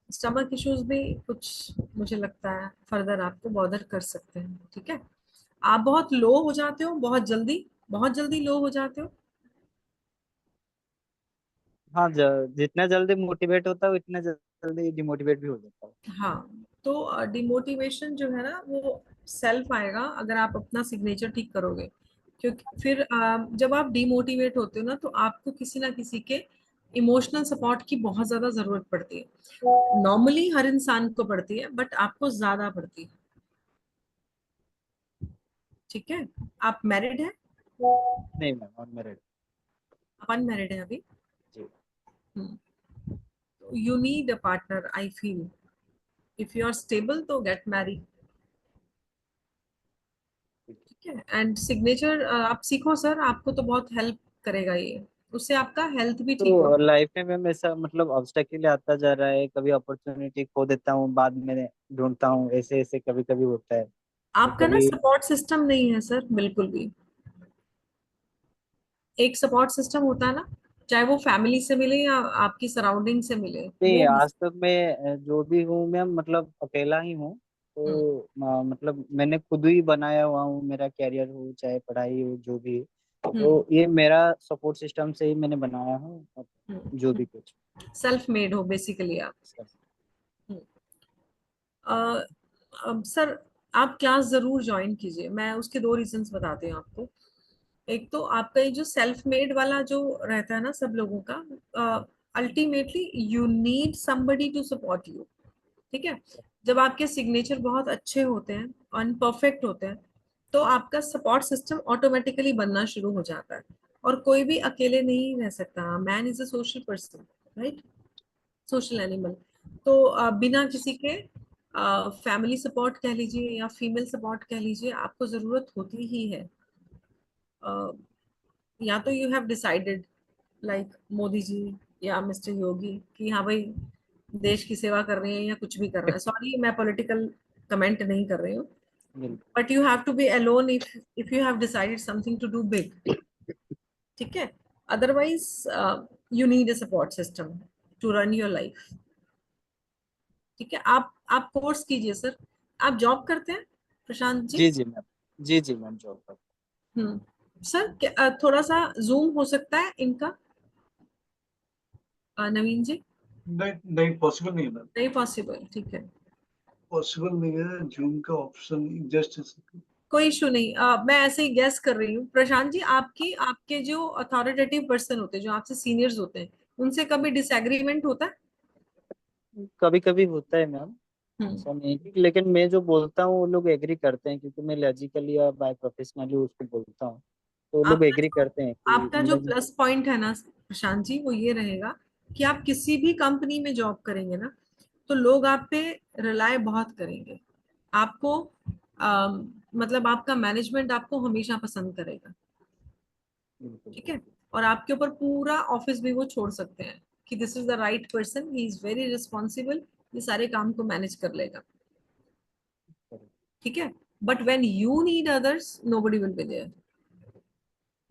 स्टमक इश्यूज भी कुछ मुझे लगता है फर्दर आपको बॉदर कर सकते हैं, ठीक है? आप बहुत लो हो जाते हो, बहुत जल्दी लो हो जाते हो। हाँ, जितना जल्दी मोटिवेट होता है उतना जल्दी डिमोटिवेट भी हो जाता है। हाँ, तो डिमोटिवेशन जो है ना वो सेल्फ आएगा अगर आप अपना सिग्नेचर ठीक करोगे, क्योंकि फिर जब आप डिमोटिवेट होते हो ना तो आपको किसी ना किसी के इमोशनल सपोर्ट की बहुत ज्यादा जरूरत पड़ती है। नॉर्मली हर इंसान को पड़ती है बट आपको ज्यादा पड़ती है, ठीक है? आप मैरिड है? नहीं मैम, अनमैरिड। आप अनमैरिड है अभी? जी you need a partner, I feel. If you are stable तो गेट मैरिड, ठीक है? एंड सिग्नेचर आप सीखो सर, आपको तो बहुत हेल्प करेगा ये, उससे आपका हेल्थ भी ठीक तो होगा। लाइफ में मैम ऐसा मतलब ऑब्स्टेकल आता जा रहा है, कभी अपॉर्चुनिटी खो देता हूँ, बाद में ढूंढता हूँ, ऐसे ऐसे कभी कभी होता है। तो आपका ना कभी सपोर्ट सिस्टम नहीं है सर, बिल्कुल भी। एक सपोर्ट सिस्टम होता है ना, चाहे वो फैमिली से मिले या आपकी सराउंडिंग से मिले, नहीं, वो आज तक मैं जो भी हूँ मैम मतलब अकेला ही हूँ। हम्म, तो मतलब मैंने खुद ही बनाया हुआ हूँ, मेरा कैरियर हो चाहे पढ़ाई हो जो भी। तो ये मेरा सपोर्ट सिस्टम से ही मैंने बनाया हूँ जो भी कुछ। सेल्फ मेड हो बेसिकली आप। हम्म। अब सर आप क्लास जरूर ज्वाइन कीजिए, मैं उसके दो रीजंस बताती हूँ आपको। एक तो आपका ये जो सेल्फ मेड वाला जो रहता है ना सब लोगों का, ultimately you need somebody to support you, ठीक है? जब आपके सिग्नेचर बहुत अच्छे होते हैं, अनपरफेक्ट होते हैं, तो आपका सपोर्ट सिस्टम ऑटोमेटिकली बनना शुरू हो जाता है। और कोई भी अकेले नहीं रह सकता, man is a social person, right? Social animal. तो बिना किसी के फैमिली सपोर्ट कह लीजिए या फीमेल सपोर्ट कह लीजिए, आपको जरूरत होती ही है। या तो you have decided like Modi ji या मिस्टर योगी कि हाँ भाई देश की सेवा कर रहे हैं या कुछ भी करना है, सॉरी मैं पॉलिटिकल कमेंट नहीं कर रही हूँ, बिल्कुल। But you have to be alone if you have decided something to do big, ठीक है? Otherwise you need a support system to run your life, ठीक है? आप कोर्स कीजिए सर। आप जॉब करते हैं प्रशांत जी? जी जी मैम। जी जी मैम, जॉब पर। सर थोड़ा सा जूम हो सकता है इनका, नवीन जी? नहीं नहीं, पॉसिबल नहीं है मैम, नहीं पॉसिबल, ठीक है, पॉसिबल नहीं है, जूम का ऑप्शन जस्ट। कोई इशू नहीं। मैं ऐसे ही गैस कर रही हूँ। प्रशांत जी आपके जो अथॉरिटेटिव पर्सन होते हैं, जो आपसे सीनियर्स होते हैं, उनसे कभी डिसएग्रीमेंट होता है? कभी कभी होता है मैम। ऐसा नहीं है, लेकिन मैं जो बोलता हूँ वो लोग एग्री करते हैं, क्योंकि मैं लॉजिकली या बाय प्रोफेशनली उसको बोलता हूँ, तो लोग एग्री करते हैं कि आपका जो मैं प्लस पॉइंट है ना प्रशांत जी, वो ये रहेगा कि आप किसी भी कंपनी में जॉब करेंगे ना, तो लोग आप पे रिलाय बहुत करेंगे। आपको मतलब आपका मैनेजमेंट आपको हमेशा पसंद करेगा, ठीक है। और आपके ऊपर पूरा ऑफिस भी वो छोड़ सकते हैं कि this is the right person, he is very responsible, ये सारे काम को मैनेज कर लेगा, ठीक है। But when you need others, nobody will be there.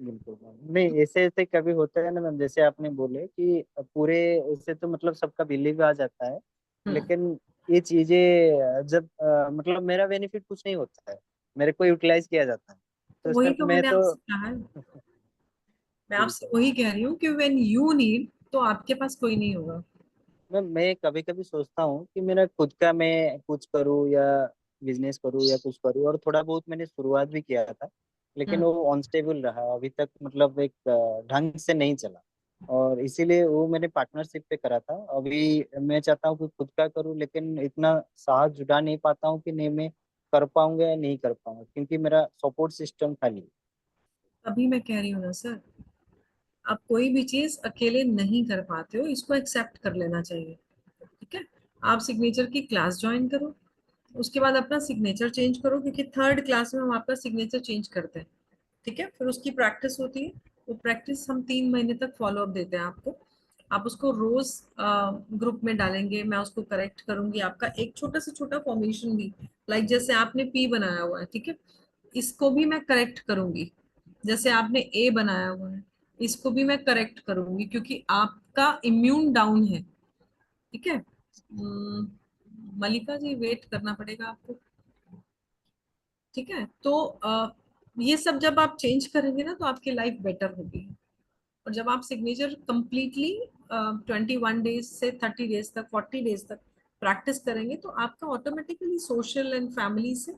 बिल्कुल नहीं, ऐसे ऐसे कभी होता है ना मैम, जैसे आपने बोले कि पूरे उससे तो मतलब सबका बिलीव आ जाता है, लेकिन ये चीजें जब मतलब मेरा बेनिफिट कुछ नहीं होता है, मेरे को यूटिलाइज किया जाता है, तो वही उसमें तो मैं मैंने तो आपसे कहा है, मैं आपसे वही कह रही हूँ कि व्हेन यू नीड, तो आपके पास कोई नहीं होगा। मैं कभी कभी सोचता हूँ कि मेरा खुद का मैं कुछ करूँ या बिजनेस करूँ या कुछ करूँ, और थोड़ा बहुत मैंने शुरुआत भी किया था, लेकिन वो अनस्टेबल रहा अभी तक, मतलब एक ढंग से नहीं चला, और इसीलिए वो मैंने पार्टनरशिप पे करा था। अभी मैं चाहता हूँ कि खुद का करूँ, लेकिन इतना साहस जुटा नहीं पाता हूँ कि नहीं मैं कर पाऊंगा या नहीं कर पाऊंगा, क्योंकि मेरा सपोर्ट सिस्टम खाली है। अभी मैं कह रही हूँ ना सर, आप कोई भी चीज अकेले नहीं कर पाते हो, इसको एक्सेप्ट कर लेना चाहिए, ठीक है। आप सिग्नेचर की क्लास ज्वाइन करो, उसके बाद अपना सिग्नेचर चेंज करो, क्योंकि थर्ड क्लास में हम आपका सिग्नेचर चेंज करते हैं, ठीक है। फिर उसकी प्रैक्टिस होती है, वो प्रैक्टिस हम 3 महीने तक फॉलो अप देते हैं आपको। आप उसको रोज ग्रुप में डालेंगे, मैं उसको करेक्ट करूंगी, आपका एक छोटा से छोटा फॉर्मेशन भी, लाइक जैसे आपने पी बनाया हुआ है, ठीक है, इसको भी मैं करेक्ट करूंगी। जैसे आपने ए बनाया हुआ है, इसको भी मैं करेक्ट करूंगी, क्योंकि आपका इम्यून डाउन है, ठीक है। मलिका जी, वेट करना पड़ेगा आपको, ठीक है। तो ये सब जब आप चेंज करेंगे ना, तो आपकी लाइफ बेटर होगी। और जब आप सिग्नेचर कंप्लीटली 21 डेज से 30 डेज तक, 40 डेज तक प्रैक्टिस करेंगे, तो आपका ऑटोमेटिकली सोशल एंड फैमिली से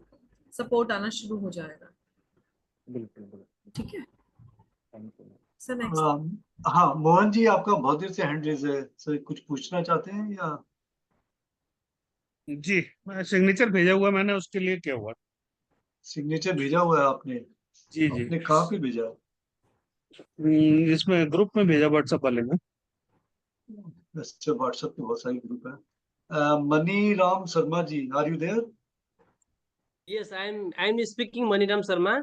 सपोर्ट आना शुरू हो जाएगा, बिल्कुल बिल्कुल। ठीक है थैंक यू। सर। नेक्स्ट। हाँ मोहन जी, आपका बहुत देर से हैंड रेज है सर, कुछ पूछना चाहते हैं या? जी, मैं सिग्नेचर भेजा हुआ मैंने, उसके लिए क्या हुआ? सिग्नेचर भेजा हुआ है आपने? जी जी। आपने कहाँ पे भेजा? इसमें ग्रुप में भेजा, व्हाट्सएप वाले में। अच्छा, व्हाट्सएप पे बहुत सारी ग्रुप है। Mani Ram Sharma ji, are you there? Yes, I am speaking Maniram Sharma.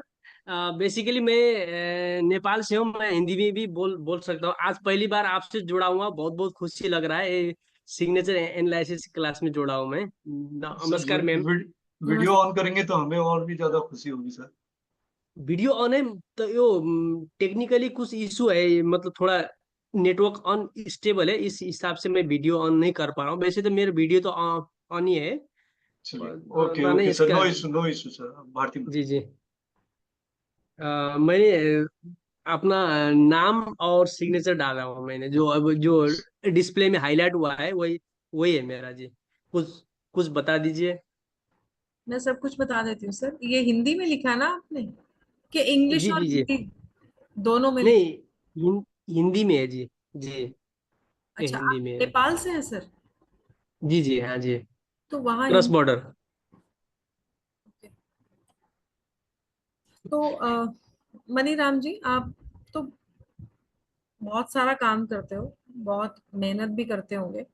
Basically मैं नेपाल से हूँ। मैं हिंदी में भी बोल सकता हूँ। आज पहली बार आपसे जुड़ा हुआ, बहुत बहुत खुशी लग रहा है। सिग्नेचर एनालिसिस क्लास में जुड़ा हूँ मैं। नमस्कार मैम। वीडियो ऑन करेंगे तो हमें और भी ज्यादा खुशी होगी सर। वीडियो ऑन है तो यो टेक्निकली कुछ इशू है, मतलब थोड़ा नेटवर्क अनस्टेबल है, इस हिसाब से मैं वीडियो ऑन नहीं कर पा रहा हूँ। वैसे तो मेरा वीडियो तो ऑन ही है। ओके माने ओके सर, इसका। नो इशू सर, भारती जी जी। मैंने अपना नाम और सिग्नेचर डाला हुआ मैंने, जो अब जो डिस्प्ले में हाईलाइट हुआ है वही वही है मेरा जी। कुछ कुछ बता दीजिए। मैं सब कुछ बता देती हूँ सर। ये हिंदी में लिखा है ना आपने, कि इंग्लिश जी और जी जी। हिंदी दोनों में लिखा? नहीं, हिंदी में है जी। जी, ये अच्छा, हिंदी आप में है। नेपाल से हैं सर? जी जी, हाँ जी। तो वहाँ क्रॉस हिंदी। बॉर्डर। तो मनीराम जी, आप तो बहुत सारा काम करते हो, बहुत मेहनत भी करते होंगे।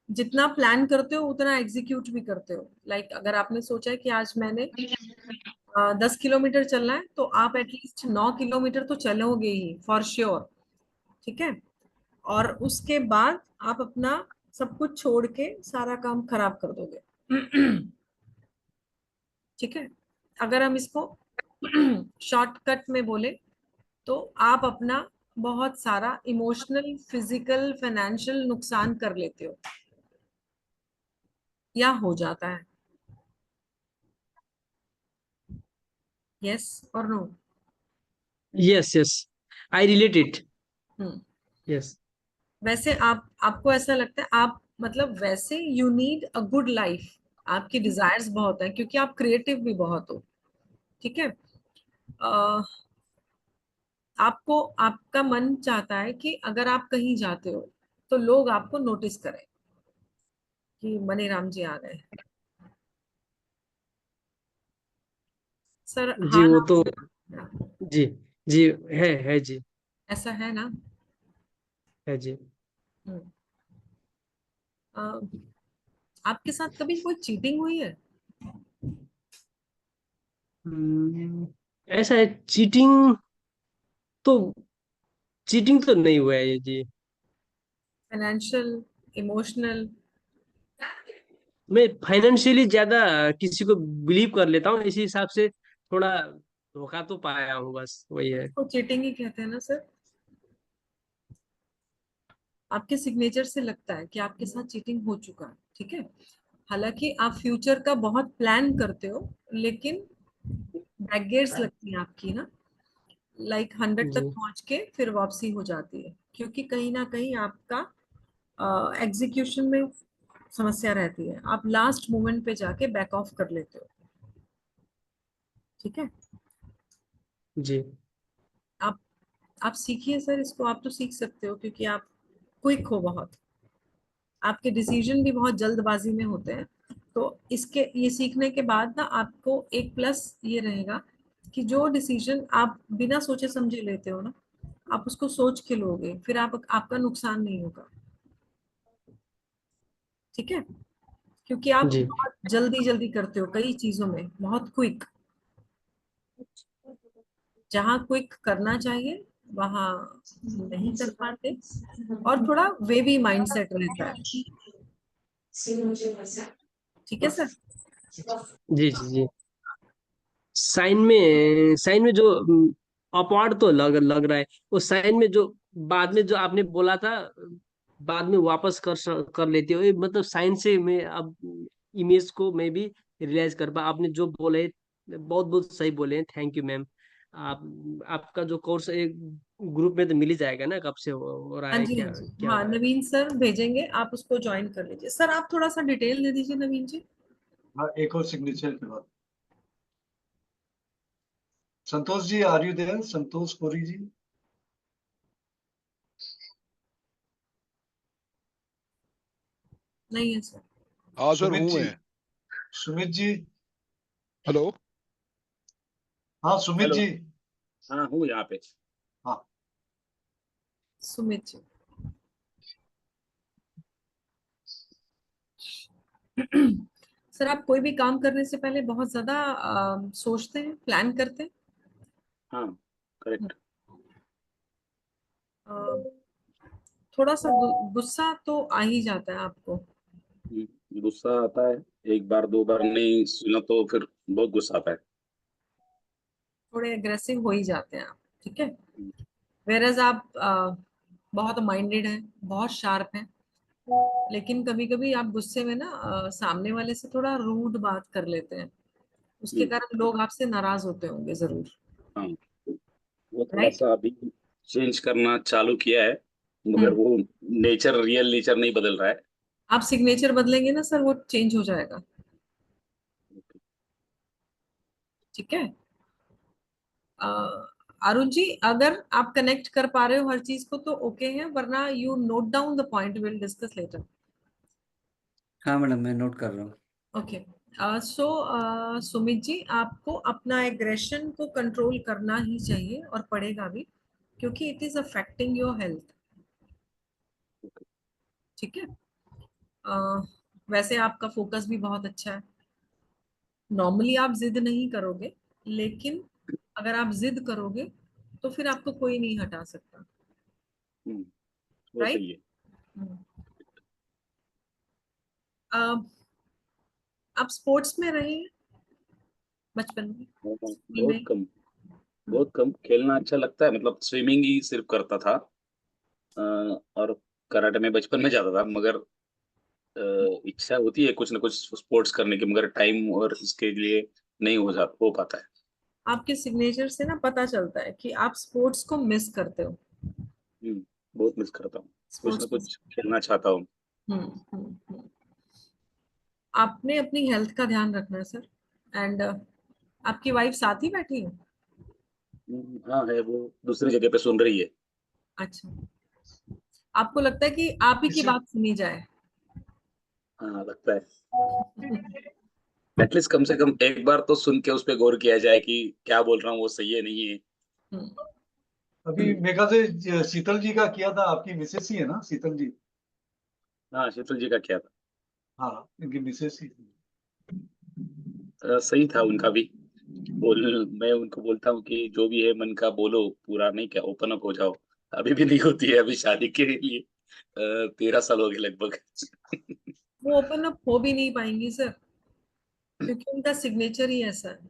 जितना प्लान करते हो उतना एग्जीक्यूट भी करते हो। लाइक अगर आपने सोचा है कि आज मैंने 10 किलोमीटर चलना है, तो आप एटलीस्ट 9 किलोमीटर तो चलोगे ही फॉर श्योर, ठीक है। और उसके बाद आप अपना सब कुछ छोड़ के सारा काम खराब कर दोगे, ठीक है। अगर हम इसको शॉर्टकट में बोले, तो आप अपना बहुत सारा इमोशनल, फिजिकल, फाइनेंशियल नुकसान कर लेते हो, या हो जाता है। यस और no? Yes yes, I relate it. Hmm. Yes. वैसे आपको ऐसा लगता है, आप मतलब वैसे you need a good life, आपकी डिजायर्स बहुत है, क्योंकि आप क्रिएटिव भी बहुत हो, ठीक है। अ, आपको, आपका मन चाहता है कि अगर आप कहीं जाते हो तो लोग आपको नोटिस करें कि मनीराम जी आ गए, सर जी हाँ वो ना तो से- जी जी है जी ऐसा है ना? है जी। हम्म। अ, आपके साथ कभी कोई चीटिंग हुई है? ऐसा है, तो चीटिंग तो नहीं हुआ है ये जी। Financial, emotional? मैं फाइनेंशियली ज्यादा किसी को बिलीव कर लेता हूँ, इसी हिसाब से थोड़ा धोखा तो पाया हूँ, बस वही है। उसको चीटिंग ही कहते हैं ना सर। आपके सिग्नेचर से लगता है कि आपके साथ चीटिंग हो चुका है, ठीक है। हालांकि आप फ्यूचर का बहुत प्लान करते हो, लेकिन बैकगेट्स लगती है आपकी ना, लाइक 100 तक जी पहुंच के फिर वापसी हो जाती है, क्योंकि कहीं ना कहीं आपका एग्जीक्यूशन में समस्या रहती है। आप लास्ट मोमेंट पे जाके बैक ऑफ कर लेते हो, ठीक है। जी आप आप सीखिए सर इसको, आप तो सीख सकते हो क्योंकि आप क्विक हो बहुत, आपके डिसीजन भी बहुत जल्दबाजी में होते हैं। तो इसके ये सीखने के बाद ना आपको एक प्लस ये रहेगा कि जो डिसीजन आप बिना सोचे समझे लेते हो ना, आप उसको सोच के लोगे, फिर आपका नुकसान नहीं होगा, ठीक है। क्योंकि आप जी बहुत जल्दी जल्दी करते हो कई चीजों में, बहुत क्विक। जहाँ क्विक करना चाहिए वहां नहीं कर पाते, और थोड़ा वेवी माइंडसेट रहता है, ठीक है सर। जी जी जी। साइन में जो अपवाड तो लग रहा है, वो साइन में जो बाद में जो आपने बोला था, बाद में वापस कर लेते हो, ये मतलब साइन से मैं अब इमेज को मैं भी रियलाइज कर पा। आपने जो बोले बहुत बहुत सही बोले हैं, थैंक यू मैम। आपका जो कोर्स एक ग्रुप में तो मिल ही जाएगा ना, कब से हो रहा हाँ है, जी, क्या हाँ जी, क्या हाँ हो रहा है? नवीन सर भेजेंगे, आप उसको ज्वाइन कर लीजिए। सर आप थोड़ा सा डिटेल दे दीजिए नवीन जी। हाँ, एक और सिग्नेचर के बाद। संतोष जी, आर यू देयर? संतोष कोरी जी। नहीं है सर। हाँ सर, सुमित हूँ जी। मैं। सुमित जी। हेलो। हाँ सुमित हेलो। जी। हाँ, हूँ यहाँ पे। हाँ। सुमित जी। सर आप कोई भी काम करने से पहले बहुत ज्यादा सोचते हैं, प्लान करते हैं? हाँ, करेक्ट। अ, थोड़ा सा गुस्सा तो आ ही जाता है आपको? गुस्सा आता है, एक बार दो बार नहीं सुना तो फिर बहुत गुस्सा आता है। थोड़े अग्रेसिव हो ही जाते हैं आप, ठीक है। वेरएज आप बहुत माइंडेड हैं, बहुत शार्प हैं, लेकिन कभी कभी आप गुस्से में ना सामने वाले से थोड़ा रूड बात कर लेते हैं, उसके कारण लोग आपसे नाराज होते होंगे जरूर, हाँ, वो थोड़ा राइट? सा अभी चेंज करना चालू किया है, मगर हम्म। वो नेचर, रियल नेचर नहीं बदल रहा है। आप सिग्नेचर बदलेंगे ना सर, वो चेंज हो जाएगा, ठीक है। अ, अरुण जी, अगर आप कनेक्ट कर पा रहे हो हर चीज को तो ओके है, वरना you note down the point, will discuss later. हाँ मैडम, मैं नोट कर रहा हूँ। ओके। सो सुमित जी, आपको अपना एग्रेशन को कंट्रोल करना ही चाहिए और पड़ेगा भी, क्योंकि it is affecting your health, ठीक है। वैसे आपका फोकस भी बहुत अच्छा है, नॉर्मली आप जिद नहीं करोगे, लेकिन अगर आप जिद करोगे तो फिर आपको कोई नहीं हटा सकता, वो राइट? सही है। आप स्पोर्ट्स में रहे हैं बचपन में, स्कूल बहुत में? कम, बहुत कम खेलना अच्छा लगता है, मतलब स्विमिंग ही सिर्फ करता था। और कराटे में बचपन में जाता था, मगर इच्छा होती है कुछ ना कुछ स्पोर्ट्स करने की, मगर टाइम और इसके लिए नहीं हो पाता है। आपके सिग्नेचर से ना पता चलता है कि आप स्पोर्ट्स को मिस करते हो। बहुत मिस करता हूँ, कुछ स्पोर्ट्स ना को। कुछ खेलना चाहता हूँ। हम्म। आपने अपनी हेल्थ का ध्यान रखना है सर, एंड आपकी वाइफ साथ ही बैठी है? हाँ है, वो दूसरी जगह पे सुन रही है। अच्छा, आपको लगता है कि आप ही की किसी बात सुनी जाए? हाँ लगता है। एटलीस्ट कम से कम एक बार तो सुन के उस पर गौर किया जाए कि क्या बोल रहा हूँ वो सही है नहीं है। अभी मेरे ख्याल से शीतल जी का किया था, आपकी मिसेस ही है ना शीतल जी? हाँ, शीतल जी का किया था। हाँ, इनकी मिसेस ही। सही था उनका भी। मैं उनको बोलता हूँ कि जो भी है मन का बोलो, पूरा नहीं क्या, ओपन अप हो जाओ। अभी भी नहीं होती है, अभी शादी के लिए 13 साल हो गए लगभग। वो ओपन अप हो भी नहीं पाएंगी सर, क्योंकि उनका सिग्नेचर ही ऐसा है।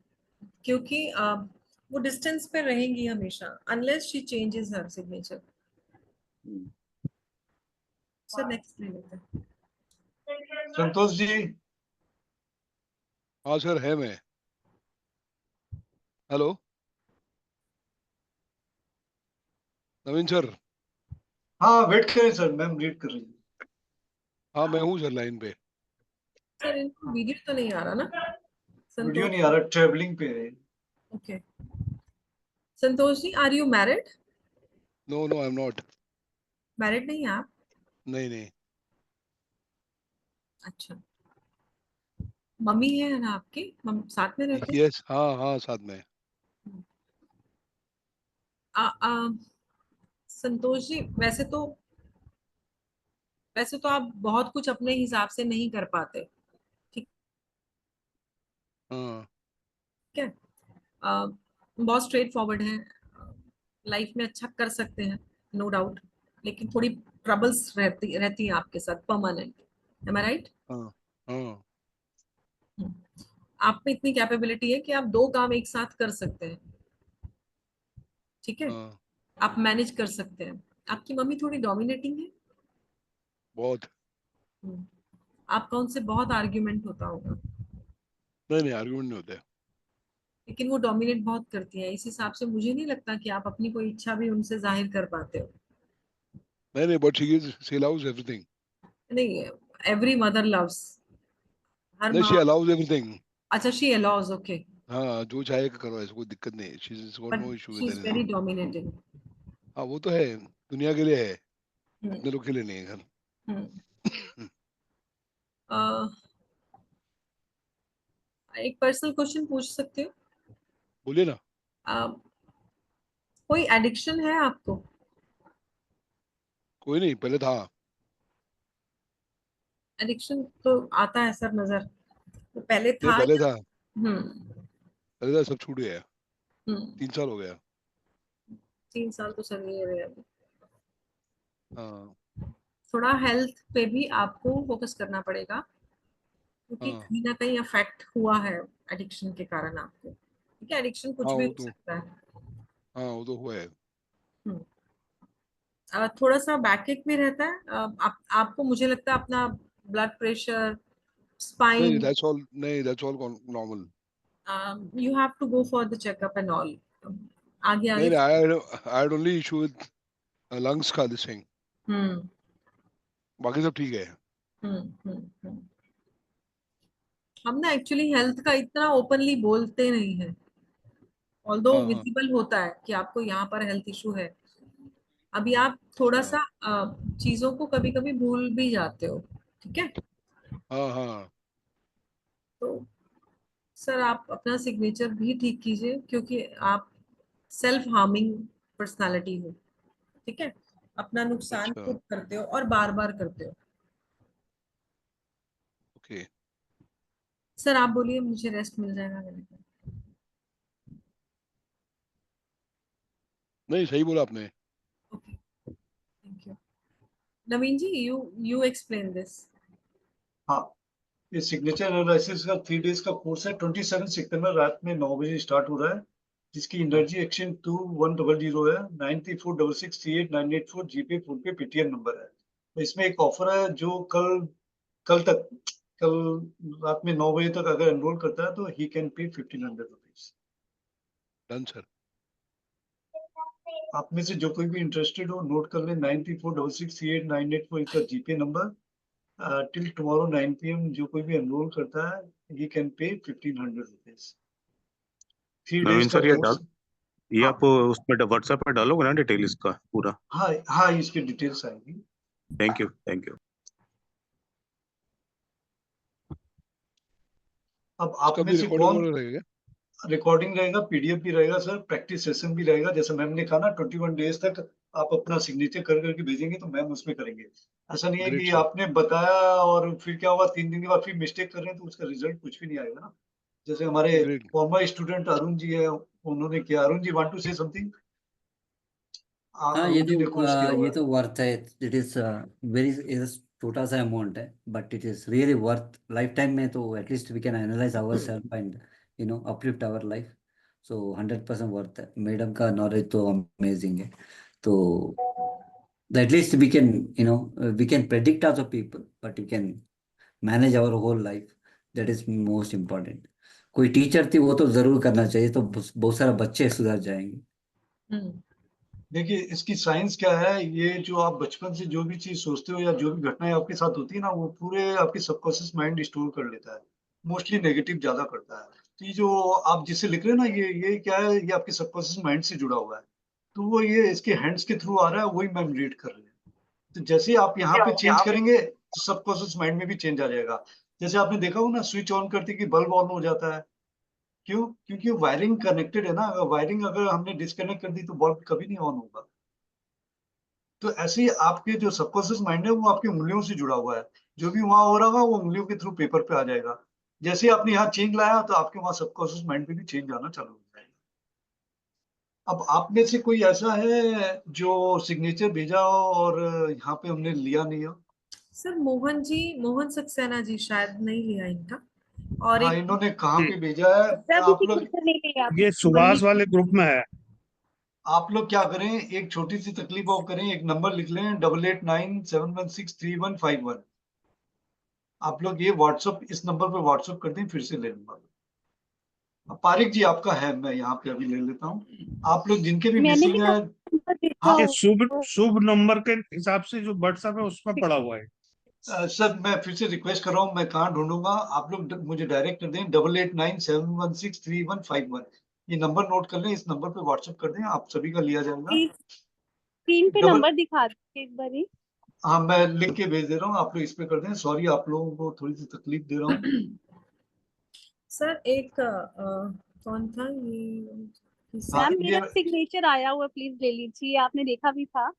क्योंकि वो डिस्टेंस पे रहेंगी हमेशा unless she changes her signature. Sir next ले लेते हैं। संतोष जी। हाँ सर, है मैं। हेलो नवीन सर। हाँ वेट करें सर, मैम वेट कर रही है। हाँ मैं हूँ सर लाइन पे। सर इनको वीडियो तो नहीं आ रहा ना? वीडियो संतोष नहीं आ रहा, ट्रेवलिंग पे है। Okay. Santosh ji are you married? No no I am not. Married नहीं आप? नहीं नहीं। अच्छा, मम्मी है ना आपकी? साथ में रहते हैं? यस, हाँ हाँ साथ में। संतोष जी वैसे तो आप बहुत कुछ अपने हिसाब से नहीं कर पाते, ठीक हाँ है? बहुत स्ट्रेट फॉरवर्ड है, लाइफ में अच्छा कर सकते हैं, नो डाउट, लेकिन थोड़ी ट्रबल्स रहती हैं आपके साथ परमानेंट। M I right? हाँ हाँ। आप में इतनी कैपेबिलिटी है कि आप दो काम एक साथ कर सकते हैं, ठीक है? हाँ आप मैनेज कर सकते हैं। आपकी मम्मी थोड़ी डोमिनेटिंग है। बहुत। आपका उनसे बहुत आर्ग्यूमेंट होता होगा, नहीं नहीं, आर्गुमेंट नहीं होते। लेकिन वो डोमिनेट बहुत करती है। इस हिसाब से मुझे नहीं लगता कि आप अपनी कोई इच्छा भी उनसे जाहिर कर पाते हो। नहीं नहीं, बट शी लव्स एवरीथिंग। नहीं, एवरी मदर लव्स, हर नहीं, माँ। She allows everything. अच्छा, शी अलाउज, ओके, हाँ, जो चाहे करो, ऐसा कोई दिक्कत नहीं। She is got but no issue she with is very anything. Dominating. हाँ वो तो है, दुनिया के लिए है, अपने लोग के लिए नहीं है घर। एक पर्सनल क्वेश्चन पूछ सकते हो? बोलिए ना। कोई एडिक्शन है आपको? कोई नहीं, पहले था। एडिक्शन तो आता है सर नजर, तो पहले नहीं, था पहले या? था। हम्म। पहले था, सब छूट गया। हम्म। 3 साल हो गया। 3 साल तो सर ये रहे अभी। हाँ थोड़ा हेल्थ पे भी आपको फोकस करना पड़ेगा, क्योंकि हाँ कहीं ना कहीं अफेक्ट हुआ है एडिक्शन के कारण आपको, ठीक है? एडिक्शन हाँ, कुछ भी वो हो तो, सकता है। हाँ वो तो हुआ है। हम्म। थोड़ा सा बैकएक भी रहता है। आपको मुझे लगता है अपना ब्लड प्रेशर, नहीं, स्पाइन, दैट्स ऑल, नहीं that's all normal. You have to go for the checkup and all. आगे नहीं आगे। नहीं, I had only issue with lungs का दिस थिंग। हम्म बाकी सब ठीक है। हम्म हम्म हम्म। हम ना एक्चुअली हेल्थ का इतना ओपनली बोलते नहीं है, ऑल्दो हाँ हाँ। विजिबल होता है कि आपको यहाँ पर हेल्थ इशू है। अभी आप थोड़ा अच्छा। सा चीजों को कभी कभी भूल भी जाते हो, ठीक है? हाँ हाँ। तो सर आप अपना सिग्नेचर भी ठीक कीजिए, क्योंकि आप सेल्फ हार्मिंग पर्सनालिटी हो, ठीक है? अपना नुकसान अच्छा। खुद करते हो और बार बार करते हो। ओके। सर आप बोलिए, मुझे रेस्ट मिल जाएगा मेरे को। नहीं, सही बोला आपने। Okay, thank you. Naveen ji, you explain this. हाँ, ये सिग्नेचर एनालिसिस का 3 डेज का कोर्स है। 27 सितंबर रात में 9 बजे स्टार्ट हो रहा है, जिसकी एनर्जी एक्सचेंज 2100 है। 94663898 जीपे फोन पे पेटीएम नंबर है। तो इसमें एक ऑफर है, जो कल तक, कल रात में 9 बजे तक अगर एनरोल करता है तो he can pay 1500 rupees. Done sir. आप में से जो कोई भी इंटरेस्टेड हो, नोट कर ले। 94663898 इसका जीपे नंबर। टिल टुमारो 9 PM जो कोई भी एनरोल करता है, he can pay 1500 rupees. 3 days Naveen का सर, ये कोर्स। ये हाँ आप उसमें व्हाट्सएप पे डालोगे ना डिटेल इसका पूरा? हाँ हाँ, इसकी डिटेल्स आएगी। Thank you, thank you. अब आप में कभी से रिकॉर्डिंग कौन, वगैरह रहेगा? रिकॉर्डिंग रहेगा, पीडीएफ भी रहेगा सर, प्रैक्टिस सेशन भी रहेगा। जैसे मैम ने कहा ना 21 डेज तक आप अपना सिग्नेचर कर करके भेजेंगे तो मैम उसमें करेंगे। ऐसा नहीं है ग्रेट कि सर। आपने बताया और फिर क्या होगा 3 दिन के बाद फिर मिस्टेक कर रहे हैं तो उसका रिजल्ट कुछ भी नहीं आएगा ना। जैसे हमारे great. Farmer student Arun ji है, उन्होंने किया। अरुण जी वांट टू से समथिंग? हाँ, अरुण जी ने कोर्स किया हुआ ये है। तो वर्थ है। इट इज वेरी छोटा सा अमाउंट है, but it is really worth. Life time में तो at least we can analyse our self and uplift our life. So 100% worth है। मैडम का नॉलेज तो अमेजिंग है। तो at least we can predict also people, but we can manage our whole life. That is most important. कोई teacher थी वो तो जरूर करना चाहिए, तो बहुत सारे बच्चे सुधर जाएंगे। देखिए इसकी साइंस क्या है, ये जो आप बचपन से जो भी चीज सोचते हो या जो भी घटनाएं आपके साथ होती है ना, वो पूरे आपके सबकॉन्शियस माइंड स्टोर कर लेता है। मोस्टली नेगेटिव ज्यादा करता है। तो ये जो आप जिसे लिख रहे हैं ना, ये क्या है, ये आपके सबकॉन्शियस माइंड से जुड़ा हुआ है। तो वो ये इसके हैंड्स के थ्रू आ रहा है, वही मैम रीड कर रहे हैं। तो जैसे ही आप यहाँ पे चेंज करेंगे तो सबकॉन्शियस माइंड में भी चेंज आ जाएगा। जैसे आपने देखा हो ना, स्विच ऑन करते कि बल्ब ऑन हो जाता है। क्यों? क्योंकि वायरिंग कनेक्टेड है ना। वायरिंग अगर हमने डिस्कनेक्ट कर दी तो बल्ब कभी नहीं ऑन होगा। तो ऐसे ही आपके जो सबकॉन्शियस माइंड है वो आपकी उंगलियों से जुड़ा हुआ है। जो भी वहां हो रहा होगा वो उंगलियों के थ्रू पेपर पे आ जाएगा। जैसे ही आपने यहाँ चेंज लाया तो आपके वहां सबकॉन्शियस माइंड पे भी चेंज आना चालू हो जाएगा। अब आप में से कोई ऐसा है जो सिग्नेचर भेजा हो और यहाँ पे हमने लिया नहीं हो? सर मोहन सक्सेना जी शायद नहीं लिया इनका। और हाँ, एक इन्होंने कहाँ पे भेजा है आप लोग? ये सुभाष वाले ग्रुप में है। आप लोग क्या करें, एक छोटी सी तकलीफ और करें, एक नंबर लिख लें 8897163151। आप लोग ये व्हाट्सअप, इस नंबर पे व्हाट्सअप कर दें, फिर से ले लूंगा। पारिक जी आपका है, मैं यहाँ पे अभी ले लेता हूँ। आप लोग जिनके भी मैंने मिसिंग भी है। हाँ ये शुभ नंबर के हिसाब से जो व्हाट्सएप है उसमें पड़ा हुआ है। सर मैं फिर से रिक्वेस्ट कर रहा हूँ, मैं कहाँ ढूंढूंगा? आप लोग मुझे डायरेक्ट कर दें 8897163151। ये नंबर नोट कर लें, इस नंबर पे व्हाट्सअप कर दें, आप सभी का लिया जाएगा। स्क्रीन पे डबल नंबर दिखा दीजिए एक बारी। हाँ, मैं लिख के भेज दे रहा हूँ, आप लोग इस पे कर दें। सॉरी आप लोगों को थोड़ी सी तकलीफ दे रहा हूँ। सर एक कौन था ये? हाँ, मैम ये मेरा सिग्नेचर आया हुआ, प्लीज ले लीजिए, आपने देखा भी था।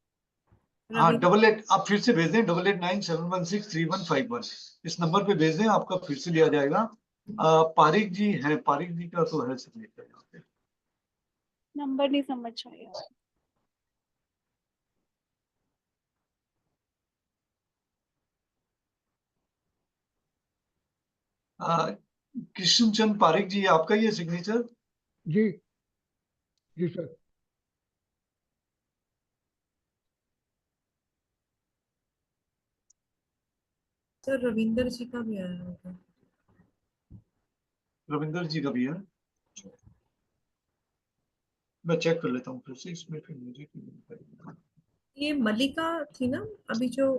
हाँ 88, आप फिर से भेज दें 8897163151। इस नंबर पे भेज दें, आपका फिर से लिया जाएगा। पारिक जी हैं, पारिक जी का तो है सिग्नेचर यहाँ पे। नंबर नहीं समझ आया। कृष्ण चंद पारिक जी, आपका ये सिग्नेचर? जी जी सर। सर रविंदर जी का भी आया होगा। रविंदर जी का भी है, मैं चेक कर लेता हूँ फिर से इसमें, फिर मुझे ये मलिका थी ना अभी जो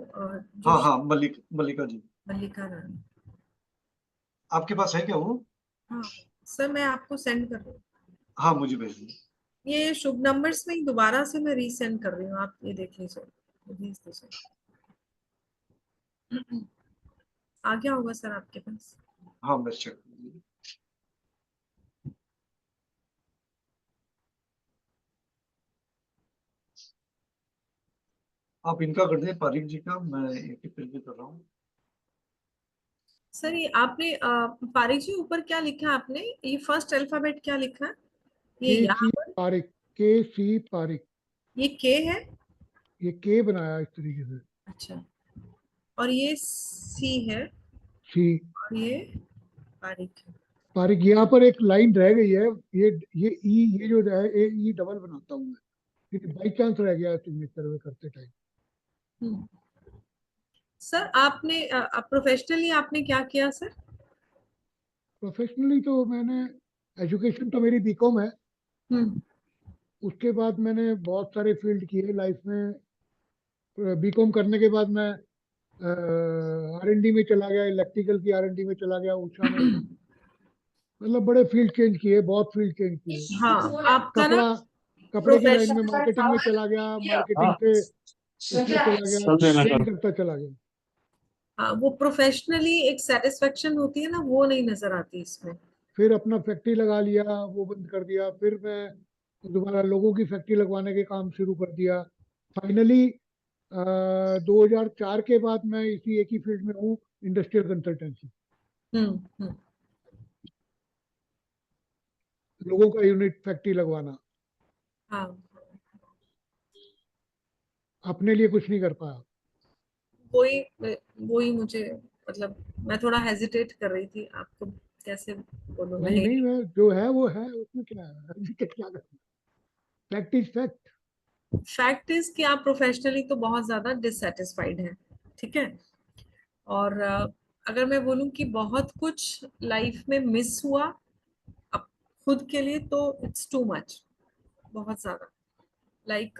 हाँ हाँ, मलिका जी। मलिका रानी। आपके पास है क्या वो? हाँ सर, मैं आपको सेंड कर रही हूँ। हाँ मुझे भेज दीजिए। ये शुभ नंबर्स में ही दोबारा से मैं रीसेंड कर रही हूँ, आप ये देख लीजिए। भेज दीजिए। आ गया होगा सर आपके पास। हाँ मैं चेक कर लीजिए। आप इनका कर दें, पारिक जी का, मैं एक ही फिर भी कर रहा हूँ। सर ये आपने पारिक जी ऊपर क्या लिखा है आपने? ये फर्स्ट अल्फाबेट क्या लिखा है? ये यहाँ पर पारिक, के सी पारिक। ये के है? ये के बनाया इस तरीके से। अच्छा, और ये सी है सी, और ये पारिक है। पारिक। यहाँ पर एक लाइन रह गई है, ये ई, ये जो है ई डबल बनाता हूँ मैं, बाई चांस रह गया सिग्नेचर में करते टाइम। सर आपने प्रोफेशनली आपने क्या किया सर? प्रोफेशनली तो मैंने, एजुकेशन तो मेरी बीकॉम है। उसके बाद मैंने बहुत सारे फील्ड किए लाइफ में। बीकॉम करने के बाद मैं R&D में चला गया, इलेक्ट्रिकल की R&D में चला गया उषा में। मतलब बड़े फील्ड चेंज किए, बहुत फील्ड चेंज किए। हाँ, आपका ना कपड़े की लाइन में मार्केटिंग में चला गया, मार्केटिंग से उसमें चला गया, चेंज करता चला गया। वो प्रोफेशनली एक सेटिस्फेक्शन होती है ना, वो नहीं नजर आती इसमें। फिर अपना फैक्ट्री लगा लिया, वो बंद कर दिया, फिर मैं दोबारा लोगों की फैक्ट्री लगवाने के काम शुरू कर दिया। फाइनली 2004 के बाद मैं इसी एक ही फील्ड में हूँ, इंडस्ट्रियल कंसल्टेंसी। हम्म। लोगों का यूनिट फैक्ट्री लगवाना, हाँ, अपने लिए कुछ नहीं कर पाया। वही वही मुझे, मतलब मैं थोड़ा हेजिटेट कर रही थी, आपको कैसे बोलूं मैं। नहीं नहीं, मैं जो है वो है, उसमें क्या है, hesitate क्या करना, fact is fact. Fact is कि आप प्रोफेशनली तो बहुत ज्यादा डिससेटिस्फाइड हैं, ठीक है। और अगर मैं बोलूं कि बहुत कुछ लाइफ में मिस हुआ अब खुद के लिए, तो इट्स टू मच, बहुत ज्यादा। लाइक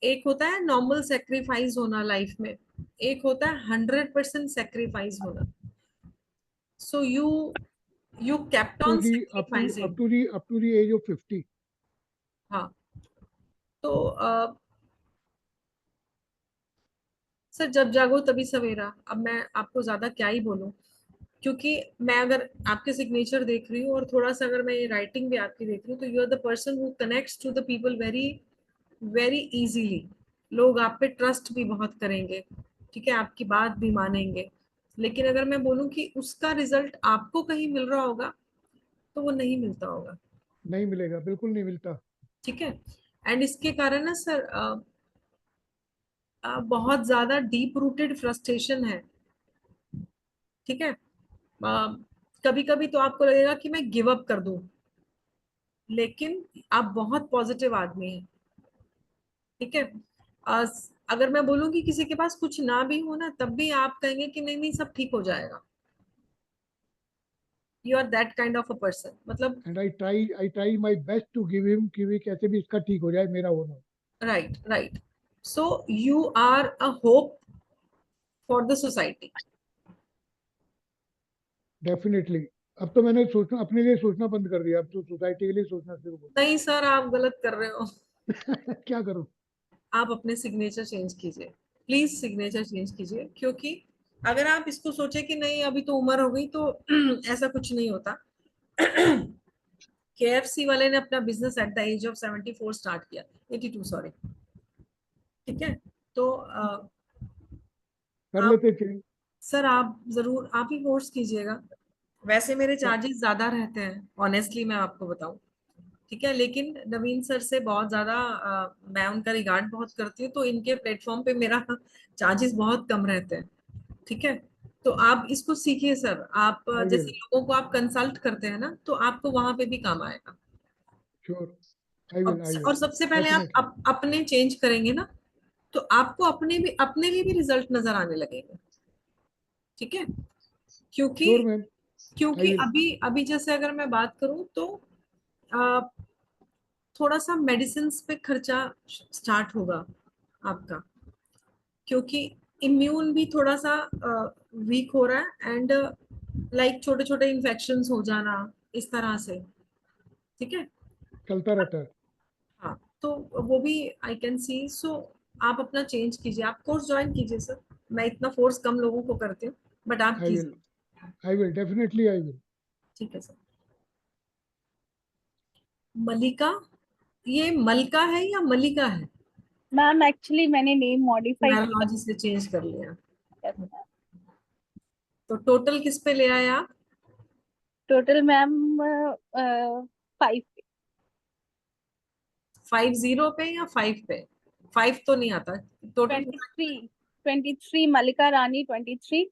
एक होता है नॉर्मल सेक्रीफाइस होना लाइफ में, एक होता है 100% सेक्रीफाइस होना। So you kept to on the sacrificing। Up to the age of 50। हाँ, तो सर जब जागो तभी सवेरा, अब मैं आपको ज्यादा क्या ही बोलूं, क्योंकि मैं अगर आपके सिग्नेचर देख रही हूँ और थोड़ा सा अगर मैं ये राइटिंग भी आपकी देख रही हूँ, तो you are the person who connects to the people very very easily. लोग आप पे ट्रस्ट भी बहुत करेंगे, ठीक है, आपकी बात भी मानेंगे। लेकिन अगर मैं बोलूं कि उसका रिजल्ट आपको कहीं मिल रहा होगा, तो वो नहीं मिलता होगा, नहीं मिलेगा, बिल्कुल नहीं मिलता। ठीक है। एंड इसके कारण ना सर बहुत ज्यादा डीप रूटेड फ्रस्ट्रेशन है, ठीक है। कभी कभी तो आपको लगेगा कि मैं गिव अप कर दूं, लेकिन आप बहुत पॉजिटिव आदमी हैं, ठीक है। अ, अगर मैं बोलूं कि किसी के पास कुछ ना भी हो ना, तब भी आप कहेंगे कि नहीं नहीं सब ठीक हो जाएगा। You are that kind of a person, मतलब। And I try my best to give him कि भी कैसे भी इसका ठीक हो जाए, मेरा होना। Right right. So you are a hope for the society. Definitely. अब तो मैंने सोचना, अपने लिए सोचना बंद कर दिया, अब तो सोसाइटी के लिए सोचना शुरू कर नहीं सर, आप गलत कर रहे हो। दिया। क्या करूं? आप अपने सिग्नेचर चेंज कीजिए, प्लीज सिग्नेचर चेंज कीजिए, क्योंकि अगर आप इसको सोचे कि नहीं अभी तो उम्र हो गई, तो ऐसा कुछ नहीं होता। केएफसी वाले ने अपना business at the age of 74 start किया, 82 सॉरी, ठीक है। तो कर आप लेते चेंज। सर, आप जरूर आप ही कोर्स कीजिएगा। वैसे मेरे चार्जेस ज्यादा रहते हैं, ऑनेस्टली मैं आपको बताऊं, ठीक है। लेकिन नवीन सर से बहुत ज्यादा मैं उनका रिगार्ड बहुत करती हूँ, तो इनके प्लेटफॉर्म पे मेरा चार्जेस बहुत कम रहते हैं, ठीक है। तो आप इसको सीखिए सर, आप आई जैसे विल। लोगों को आप कंसल्ट करते हैं ना, तो आपको वहां पे भी काम आएगा। Sure. I will, I will. और सबसे पहले आप डेफिनेटली। अपने चेंज करेंगे ना, तो आपको अपने लिए भी रिजल्ट नजर आने लगेंगे, ठीक है। क्योंकि श्योर मैम। आई क्योंकि विल। अभी अभी जैसे अगर मैं बात करूं, तो आ, थोड़ा सा मेडिसिन पे खर्चा स्टार्ट होगा आपका, क्योंकि इम्यून भी थोड़ा सा वीक हो रहा है, एंड लाइक छोटे छोटे इन्फेक्शंस हो जाना, इस तरह से, ठीक है। चलता रहता है। हाँ, तो वो भी आई कैन सी। सो आप अपना चेंज कीजिए, आप कोर्स ज्वाइन कीजिए सर। मैं इतना फोर्स कम लोगों को करती हूँ, बट आप आई विल। कीजिए, I will, definitely I will. ठीक है सर। मलिका, ये मलका है या मलिका है? मैम एक्चुअली मैंने नेम मॉडिफाई किया। नारोलॉजी से चेंज कर लिया। Yes, ma'am. तो टोटल किस पे ले आए आप? Total ma'am 5। 50 पे या 5 पे? 5 तो नहीं आता टोटल। 23 मल्लिका रानी 23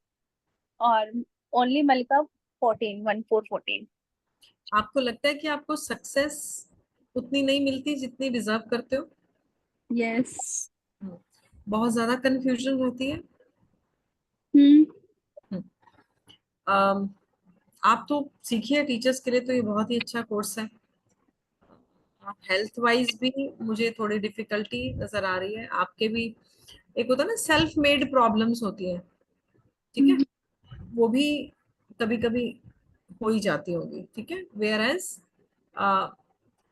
और ओनली मल्लिका 14 आपको लगता है कि आपको सक्सेस उतनी नहीं मिलती जितनी डिजर्व करते हो? यस। बहुत ज्यादा कंफ्यूजन रहती है। हम्म, आप तो सीखिए, टीचर्स के लिए तो ये बहुत ही अच्छा कोर्स है। हेल्थ वाइज भी मुझे थोड़ी डिफिकल्टी नजर आ रही है, आपके भी एक होता है ना सेल्फ मेड प्रॉब्लम्स होती है, ठीक है, वो भी कभी कभी हो ही जाती होगी, ठीक है। Whereas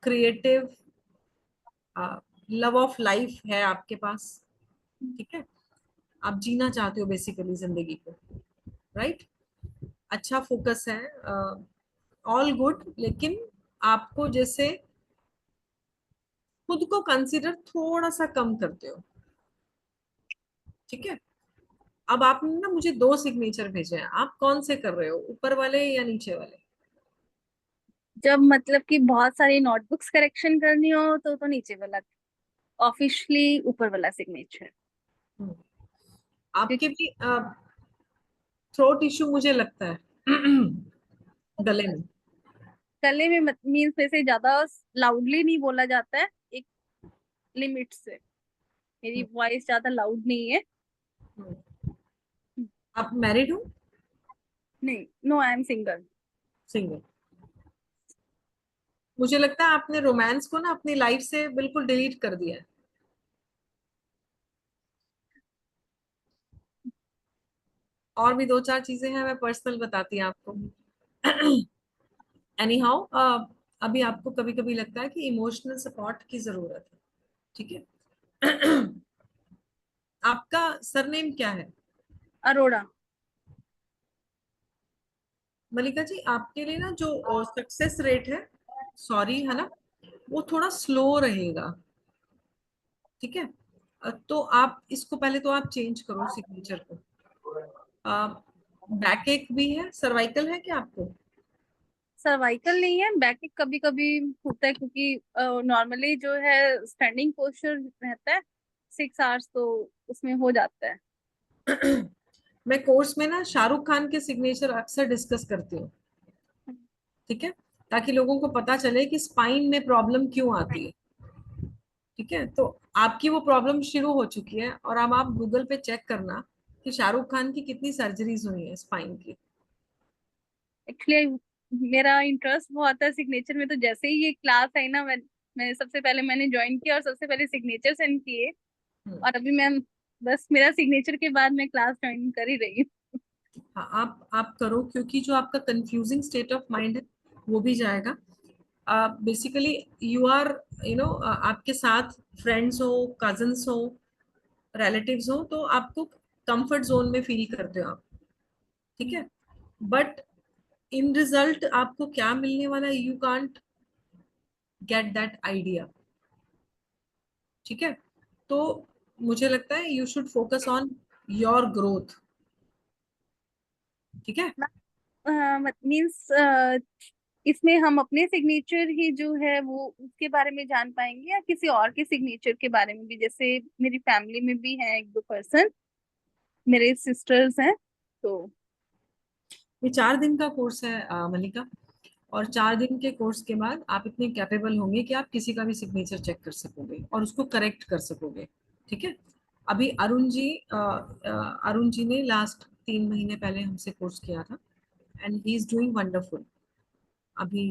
creative love of life है आपके पास, ठीक है। आप जीना चाहते हो बेसिकली जिंदगी को, राइट? अच्छा फोकस है, ऑल गुड, लेकिन आपको जैसे खुद को कंसीडर थोड़ा सा कम करते हो, ठीक है? अब आपने ना मुझे 2 सिग्नेचर भेजे हैं, आप कौन से कर रहे हो, ऊपर वाले या नीचे वाले? जब मतलब कि बहुत सारी नोटबुक्स करेक्शन करनी हो तो नीचे वाला, ऑफिशियली ऊपर वाला सिग्नेचर। आपके भी थ्रोट इशू मुझे लगता है गले में। गले में मीन्स वैसे ज्यादा लाउडली नहीं बोला जाता है, एक लिमिट से। मेरी वॉइस ज्यादा लाउड नहीं है। आप मैरिड हो? नहीं, no, I am single. Single. मुझे लगता है आपने रोमांस को ना अपनी लाइफ से बिल्कुल डिलीट कर दिया है। और भी 2-4 चीजें हैं, मैं पर्सनल बताती हूँ आपको। एनी हाउ, अभी आपको कभी कभी लगता है कि इमोशनल सपोर्ट की जरूरत है, ठीक है? आपका सरनेम क्या है? अरोड़ा। मलिका जी, आपके लिए ना जो सक्सेस रेट है, सॉरी, है ना, वो थोड़ा स्लो रहेगा, ठीक है? तो आप इसको पहले तो आप चेंज करो सिग्नेचर को। बैक एक भी है, सर्वाइकल है क्या आपको? सर्वाइकल नहीं है, बैक एक कभी कभी होता है, क्योंकि नॉर्मली जो है स्टैंडिंग पोस्चर रहता है 6 आवर्स, तो उसमें हो जाता है। मैं कोर्स में ना शाहरुख खान के सिग्नेचर अक्सर डिस्कस करती हूँ, ठीक है, ताकि लोगों को पता चले कि स्पाइन में प्रॉब्लम क्यों आती है, ठीक है? तो आपकी वो प्रॉब्लम शुरू हो चुकी है, और अब आप गूगल पे चेक करना कि शाहरुख खान की कितनी सर्जरीज हुई है स्पाइन की। एक्चुअली मेरा इंटरेस्ट बहुत है सिग्नेचर में, तो जैसे ही ये क्लास आई ना, मैंने सबसे पहले मैंने ज्वाइन किया और सबसे पहले सिग्नेचर सेंड किए। और अभी मैं बस मेरा सिग्नेचर के बाद मैं क्लास ज्वाइन कर ही रही हूँ। हाँ, आप करो, क्योंकि जो आपका कंफ्यूजिंग स्टेट ऑफ माइंड है वो भी जाएगा। बेसिकली यू आर, आपके साथ फ्रेंड्स हो, कजन्स हो, रिलेटिव्स हो, तो आपको कंफर्ट जोन में फील करते हो आप, ठीक है? बट इन रिजल्ट आपको क्या मिलने वाला है, you can't get that idea, ठीक है? तो मुझे लगता है you should focus on your growth, ठीक है? मीन्स इसमें हम अपने सिग्नेचर ही जो है वो उसके बारे में जान पाएंगे, या किसी और के सिग्नेचर के बारे में भी? जैसे मेरी फैमिली में भी है 1-2 पर्सन, मेरे सिस्टर्स हैं, तो ये 4 दिन का कोर्स है मलिका, और 4 दिन के कोर्स के बाद आप इतने कैपेबल होंगे कि आप किसी का भी सिग्नेचर चेक कर सकोगे और उसको करेक्ट कर सकोगे, ठीक है? अभी अरुण जी ने लास्ट 3 महीने पहले हमसे कोर्स किया था, and he is doing wonderful. अभी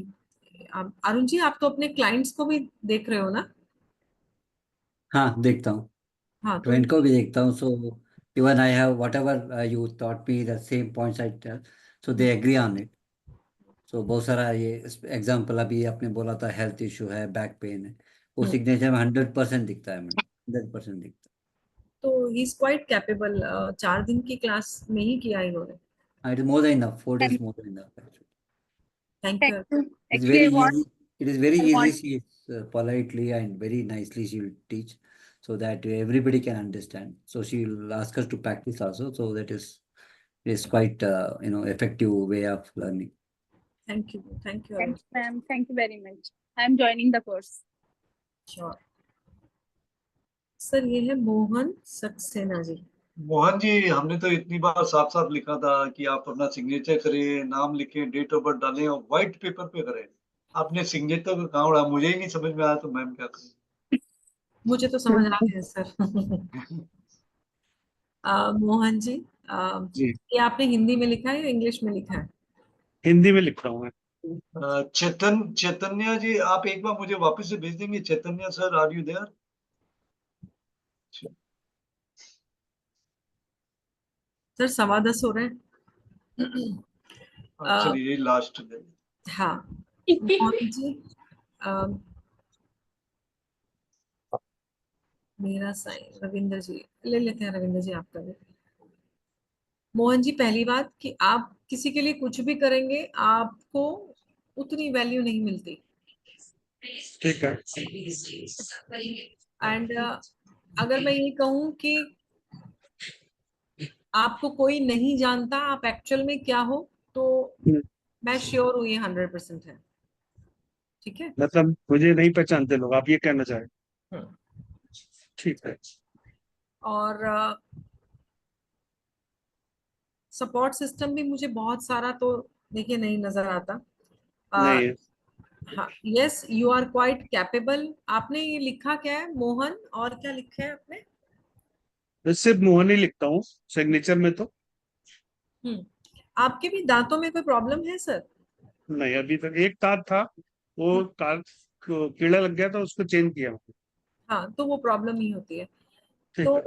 अरुण जी, आप तो अपने क्लाइंट्स को भी देख रहे हो ना? हाँ, देखता हूँ, हाँ, तो क्लाइंट को भी देखता हूँ। So even I have whatever you taught me the same points I tell, so they agree on it. So बहुत सारा ये एग्जाम्पल अभी आपने बोला था, हेल्थ इशू है, बैक पेन है, वो सिग्नेचर में 100% दिखता है मैडम, 100% दिखता तो ही इज क्वाइट कैपेबल। 4 दिन की क्लास में ही किया इन्होंने। है। It is more than enough, 4 days more than enough actually. Thank thank you. You. It's actually very I want easy. It is very I easy. Want She is politely and very nicely she will teach, so that everybody can understand. So she will ask us to practice also. So that is quite effective way of learning. Thank you, thank you thank Arun. You ma'am, thank you very much. I am joining the course. Sure. Sir, ये है मोहन सक्सेना जी। मोहन जी, हमने तो इतनी बार साफ साफ लिखा था कि आप अपना सिग्नेचर करें, नाम लिखें, डेट ऑफ बर्थ डालें और व्हाइट पेपर पे करें। आपने सिग्नेचर को कहाँ उड़ा, मुझे ही नहीं समझ में आया, तो मैम क्या करें? मुझे तो समझ आ गया सर। मोहन जी, जी, ये आपने हिंदी में लिखा है या इंग्लिश में लिखा है? हिंदी में लिख रहा हूँ मैं। चैतन्य जी, आप एक बार मुझे वापस से भेज देंगे? Chaitanya sir, are you there? Sir 10:15 हो रहे हैं। चलिए लास्ट। हाँ, मोहन जी, मेरा साइन रविंदर जी, ले लेते हैं रविंदर जी आपका भी। मोहन जी, पहली बात कि आप किसी के लिए कुछ भी करेंगे आपको उतनी वैल्यू नहीं मिलती। ठीक है। एंड अगर मैं ये कहूँ कि आपको कोई नहीं जानता आप एक्चुअल में क्या हो, तो मैं श्योर हूँ ये 100% है। ठीक है, मतलब मुझे नहीं पहचानते लोग, आप ये कहना चाह रहे हैं? ठीक है। और सपोर्ट सिस्टम भी मुझे बहुत सारा तो देखिए नहीं नजर आता। नहीं है। हाँ, yes you are quite capable. आपने ये लिखा क्या है मोहन, और क्या लिखा है आपने? मैं सिर्फ मोहन ही लिखता हूँ सिग्नेचर में तो। आपके भी दांतों में कोई प्रॉब्लम है सर? नहीं, अभी तक एक दांत था, वो कीड़ा लग गया था, उसको चेंज किया। हाँ, तो वो प्रॉब्लम ही होती है। ठीक तो है।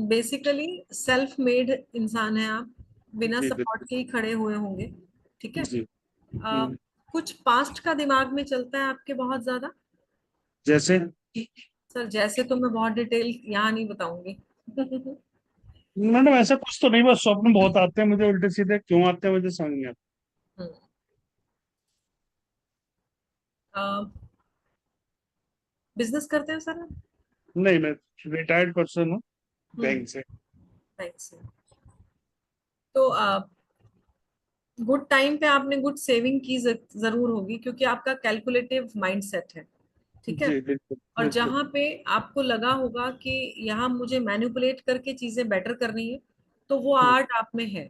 बेसिकली सेल्फ मेड इंसान है आप, बिना जी सपोर्ट के ही खड़े हुए होंगे। ठीक है। जी। कुछ पास्ट का दिमाग में चलता है आपके बहुत ज्यादा? जैसे सर जैसे तो मैं बहुत डिटेल यहाँ नहीं बताऊंगी। मैडम ऐसा कुछ तो नहीं, बस स्वप्न बहुत आते हैं मुझे उल्टे सीधे, क्यों आते हैं मुझे समझ नहीं आता। बिजनेस करते हैं सर आप? नहीं, मैं रिटायर्ड पर्सन हूँ बैंक से। बैंक से। तो गुड टाइम पे आपने गुड सेविंग की जरूर होगी, क्योंकि आपका कैलकुलेटिव माइंडसेट है। ठीक है। जी बिल्कुल और बिल्कुल। जहां पे आपको लगा होगा कि यहाँ मुझे मैनिपुलेट करके चीजें बेटर करनी है, तो वो आर्ट आप में है।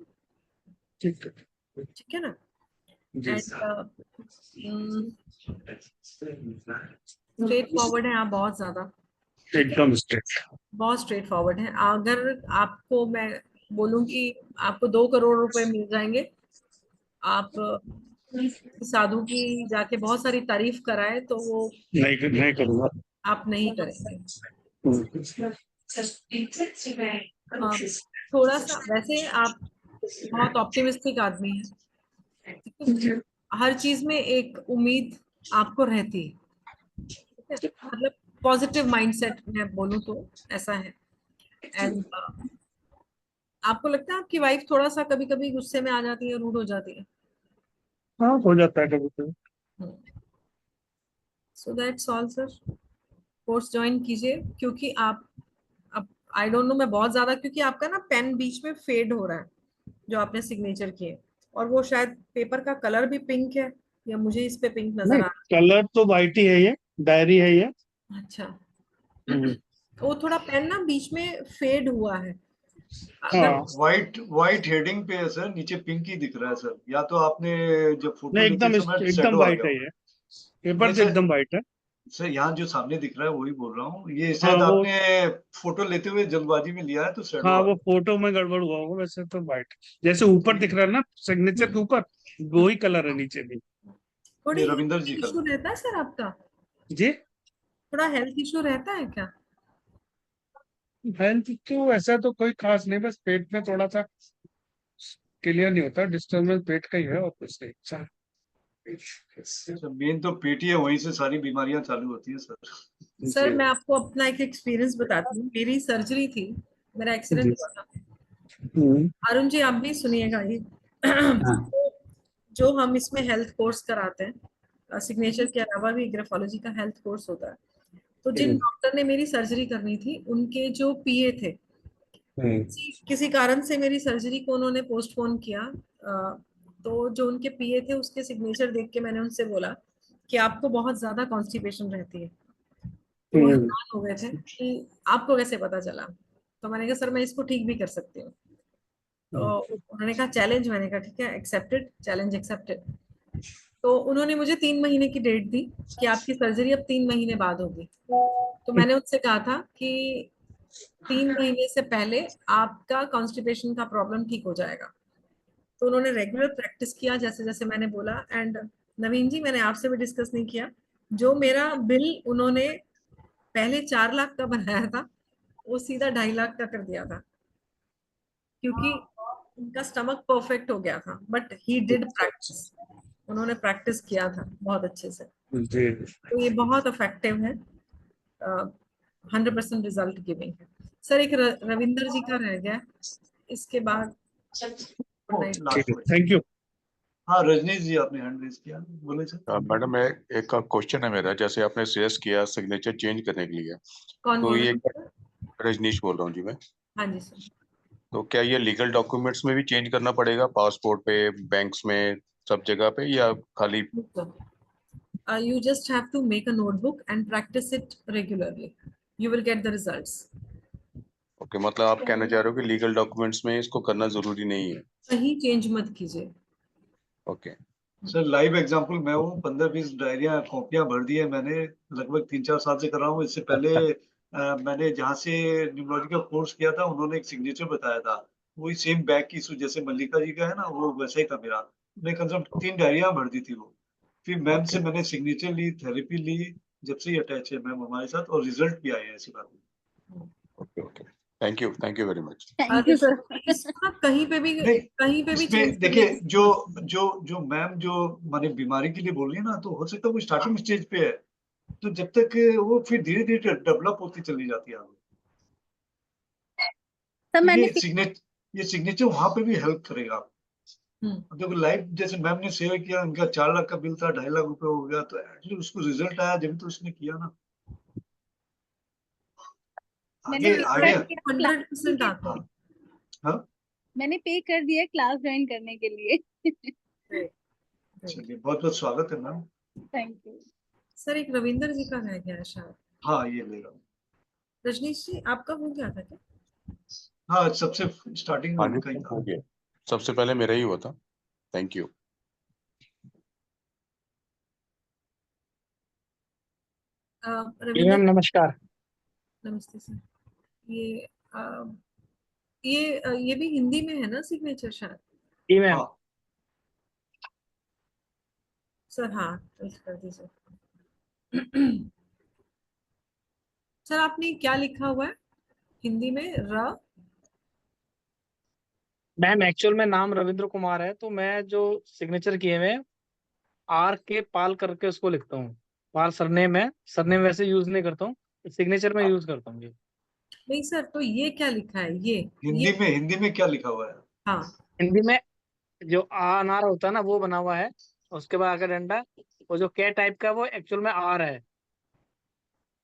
ठीक है। ठीक है ना? जी एंड स्ट्रेट फॉरवर्ड है आप बहुत ज्यादा। एकदम स्ट्रेट। बहुत स्ट्रेट फॉरवर्ड है। अगर आपको मैं बोलूं कि आपको 2 करोड़ रुपए मिल जाएंगे, आप साधु की जाके बहुत सारी तारीफ कराए तो वो नहीं करूंगा। आप नहीं करेंगे। हम्म। थोड़ा सा वैसे आप बहुत ऑप्टिमिस्टिक आदमी हैं। ठीक है? हर चीज में एक उम्मीद आपको रहती है। ठीक है? मतलब पॉजिटिव माइंडसेट मैं बोलूं तो ऐसा है। एंड आपको लगता है आपकी वाइफ थोड़ा सा कभी कभी गुस्से में आ जाती है, रूड हो जाती है? हाँ, हो जाता है कभी कभी। So that's all sir. Course join कीजिए, क्योंकि आप अब आई डोंट नो मैं बहुत ज्यादा, क्योंकि आपका ना पेन बीच में फेड हो रहा है जो आपने सिग्नेचर किए, और वो शायद पेपर का कलर भी पिंक है, या मुझे इस पे पिंक नजर नहीं, आ रहा कलर तो वाइट ही है, ये डायरी है ये। है। अच्छा, वो थोड़ा पेन ना बीच में फेड हुआ है। अगर व्हाइट व्हाइट हेडिंग पे है सर, नीचे पिंक ही दिख रहा है सर, या तो आपने जब फोटो नहीं, लेते समय एकदम शैडो आ वाइट गया है होगा। ये, पेपर नहीं तो सर, एकदम वाइट है। सर यहाँ जो सामने दिख रहा है वही बोल रहा हूँ, ये हाँ शायद वो आपने फोटो लेते हुए जल्दबाजी में लिया है तो शैडो हाँ आ वो गया। फोटो में गड़बड़ हुआ होगा, वैसे तो वाइट जैसे ऊपर दिख रहा है ना सिग्नेचर के ऊपर, वही कलर है नीचे भी। थोड़ी रविंदर जी हेल्थ का इशू रहता है सर आपका? जी, थोड़ा हेल्थ इशू रहता है क्या? हेल्थ तो ऐसा तो कोई खास नहीं, बस पेट में थोड़ा सा क्लियर नहीं होता, डिस्टर्बेंस पेट का ही है और कुछ नहीं। मेन तो पेट ही है, वहीं से सारी बीमारियां चालू होती है सर। सर मैं आपको अपना एक एक्सपीरियंस बताती हूँ। मेरी सर्जरी थी, मेरा एक्सीडेंट हुआ था। अरुण जी आप भी सुनिएगा ये। जो हम इसमें हेल्थ कोर्स कराते हैं, सिग्नेचर के अलावा भी ग्राफोलॉजी का हेल्थ कोर्स होता है। तो जिन डॉक्टर ने मेरी सर्जरी करनी थी, उनके जो पीए थे, किसी कारण से मेरी सर्जरी को उन्होंने पोस्टपोन किया। तो जो उनके पीए थे उसके सिग्नेचर देख के मैंने उनसे बोला कि आपको बहुत ज्यादा कॉन्स्टिपेशन रहती है। तो वो हैरान हो गए थे कि आपको कैसे पता चला। तो मैंने कहा सर मैं इसको ठीक भी कर सकती हूँ। तो उन्होंने कहा चैलेंज। मैंने कहा ठीक है, एक्सेप्टेड, चैलेंज एक्सेप्टेड। तो उन्होंने मुझे 3 महीने की डेट दी कि आपकी सर्जरी अब 3 महीने बाद होगी। तो मैंने उससे कहा था कि 3 महीने से पहले आपका कॉन्स्टिपेशन का प्रॉब्लम ठीक हो जाएगा। तो उन्होंने रेगुलर प्रैक्टिस किया जैसे जैसे मैंने बोला। एंड नवीन जी, मैंने आपसे भी डिस्कस नहीं किया, जो मेरा बिल उन्होंने पहले 4 लाख का बनाया था, वो सीधा 2.5 लाख का कर दिया था, क्योंकि उनका स्टमक परफेक्ट हो गया था। बट ही डिड प्रैक्टिस, उन्होंने प्रैक्टिस किया था बहुत अच्छे से। जी तो ये बहुत इफेक्टिव है। 100% रिजल्ट गिविंग है। सर एक रविंदर जी का रह गया, इसके बाद थैंक यू। हाँ रजनीश जी आपने हैंड रेज किया, बोले सर। मैडम मैं एक क्वेश्चन है मेरा, जैसे आपने सजेस्ट किया सिग्नेचर चेंज करने के लिए, कौन तो बोल ये रहे हैं? रजनीश बोल रहा हूँ जी मैं। हाँ जी सर। तो क्या ये लीगल डॉक्यूमेंट्स में भी चेंज करना पड़ेगा, पासपोर्ट पे, बैंक्स में, सब जगह पे, या खाली? You just have to make a notebook and practice it regularly. You will get the results. Okay, मतलब आप कहना चाह रहे हो कि लीगल डॉक्यूमेंट्स में इसको करना जरूरी नहीं है? कहीं चेंज मत कीजिए। ओके सर लाइव एग्जांपल मैं हूँ, 15-20 डायरियां कॉपियां भर दी है मैंने, लगभग 3-4 साल से कर रहा हूँ। इससे पहले मैंने जहाँ से न्यूमरोलॉजी का कोर्स किया था उन्होंने एक सिग्नेचर बताया था, वही सेम बैक की जैसे मल्लिका जी का है ना, वो वैसा ही था मेरा। मैं कम से कम 3 डायरियां भर दी थी वो। फिर मैम से मैंने सिग्नेचर ली, थेरेपी ली, जब से ही अटैच है मैम हमारे साथ, और रिजल्ट भी आए हैं, ऐसी बात नहीं। Okay okay, thank you very much. Thank you sir. इसको कहीं पे भी इसमें चेंज देखिए जो मैम जो माने बीमारी के लिए बोल रही है ना, तो हो सकता है वो स्टार्टिंग स्टेज पे है, तो जब तक वो फिर धीरे धीरे डेवलप होती चली जाती है आगे। सर तो मैंने ये सिग्नेचर वहां पे भी हेल्प करेगा। अब देखो लाइफ जैसे मैम ने सेवा किया, उनका 4 लाख का बिल था, 2.5 लाख रुपए हो गया, तो एटलीस्ट उसको रिजल्ट आया जब तो उसने किया ना। मैंने आगे आगे 100% आता है। हाँ मैंने पे कर दिया क्लास ज्वाइन करने के लिए। चलिए, बहुत बहुत स्वागत है मैम। थैंक यू सर एक रविंदर जी का रह गया शायद। हाँ ये ले रहा हूँ। रजनीश जी आपका हो गया था क्या? हाँ सबसे स्टार्टिंग में हाँ उनका ही जी, था। हो गया, सबसे पहले मेरा ही हुआ था। Thank you. रविंदर नमस्कार। नमस्ते सर। ये ये भी हिंदी में है ना सिग्नेचर शायद? जी मैम। सर हाँ कर दीजिए। सर आपने क्या लिखा हुआ है हिंदी में? मैम एक्चुअल में नाम रविंद्र कुमार है, तो मैं जो सिग्नेचर किए हुए आर के पाल करके उसको लिखता हूँ। पाल सरनेम है, सरनेम वैसे यूज नहीं करता हूँ, सिग्नेचर में यूज करता हूँ। नहीं सर, तो ये क्या लिखा है? ये हिंदी में क्या लिखा हुआ है? हाँ हिंदी में जो अनार होता है ना वो बना हुआ है, उसके बाद आगे डंडा, वो जो के टाइप का वो एक्चुअल में आर है,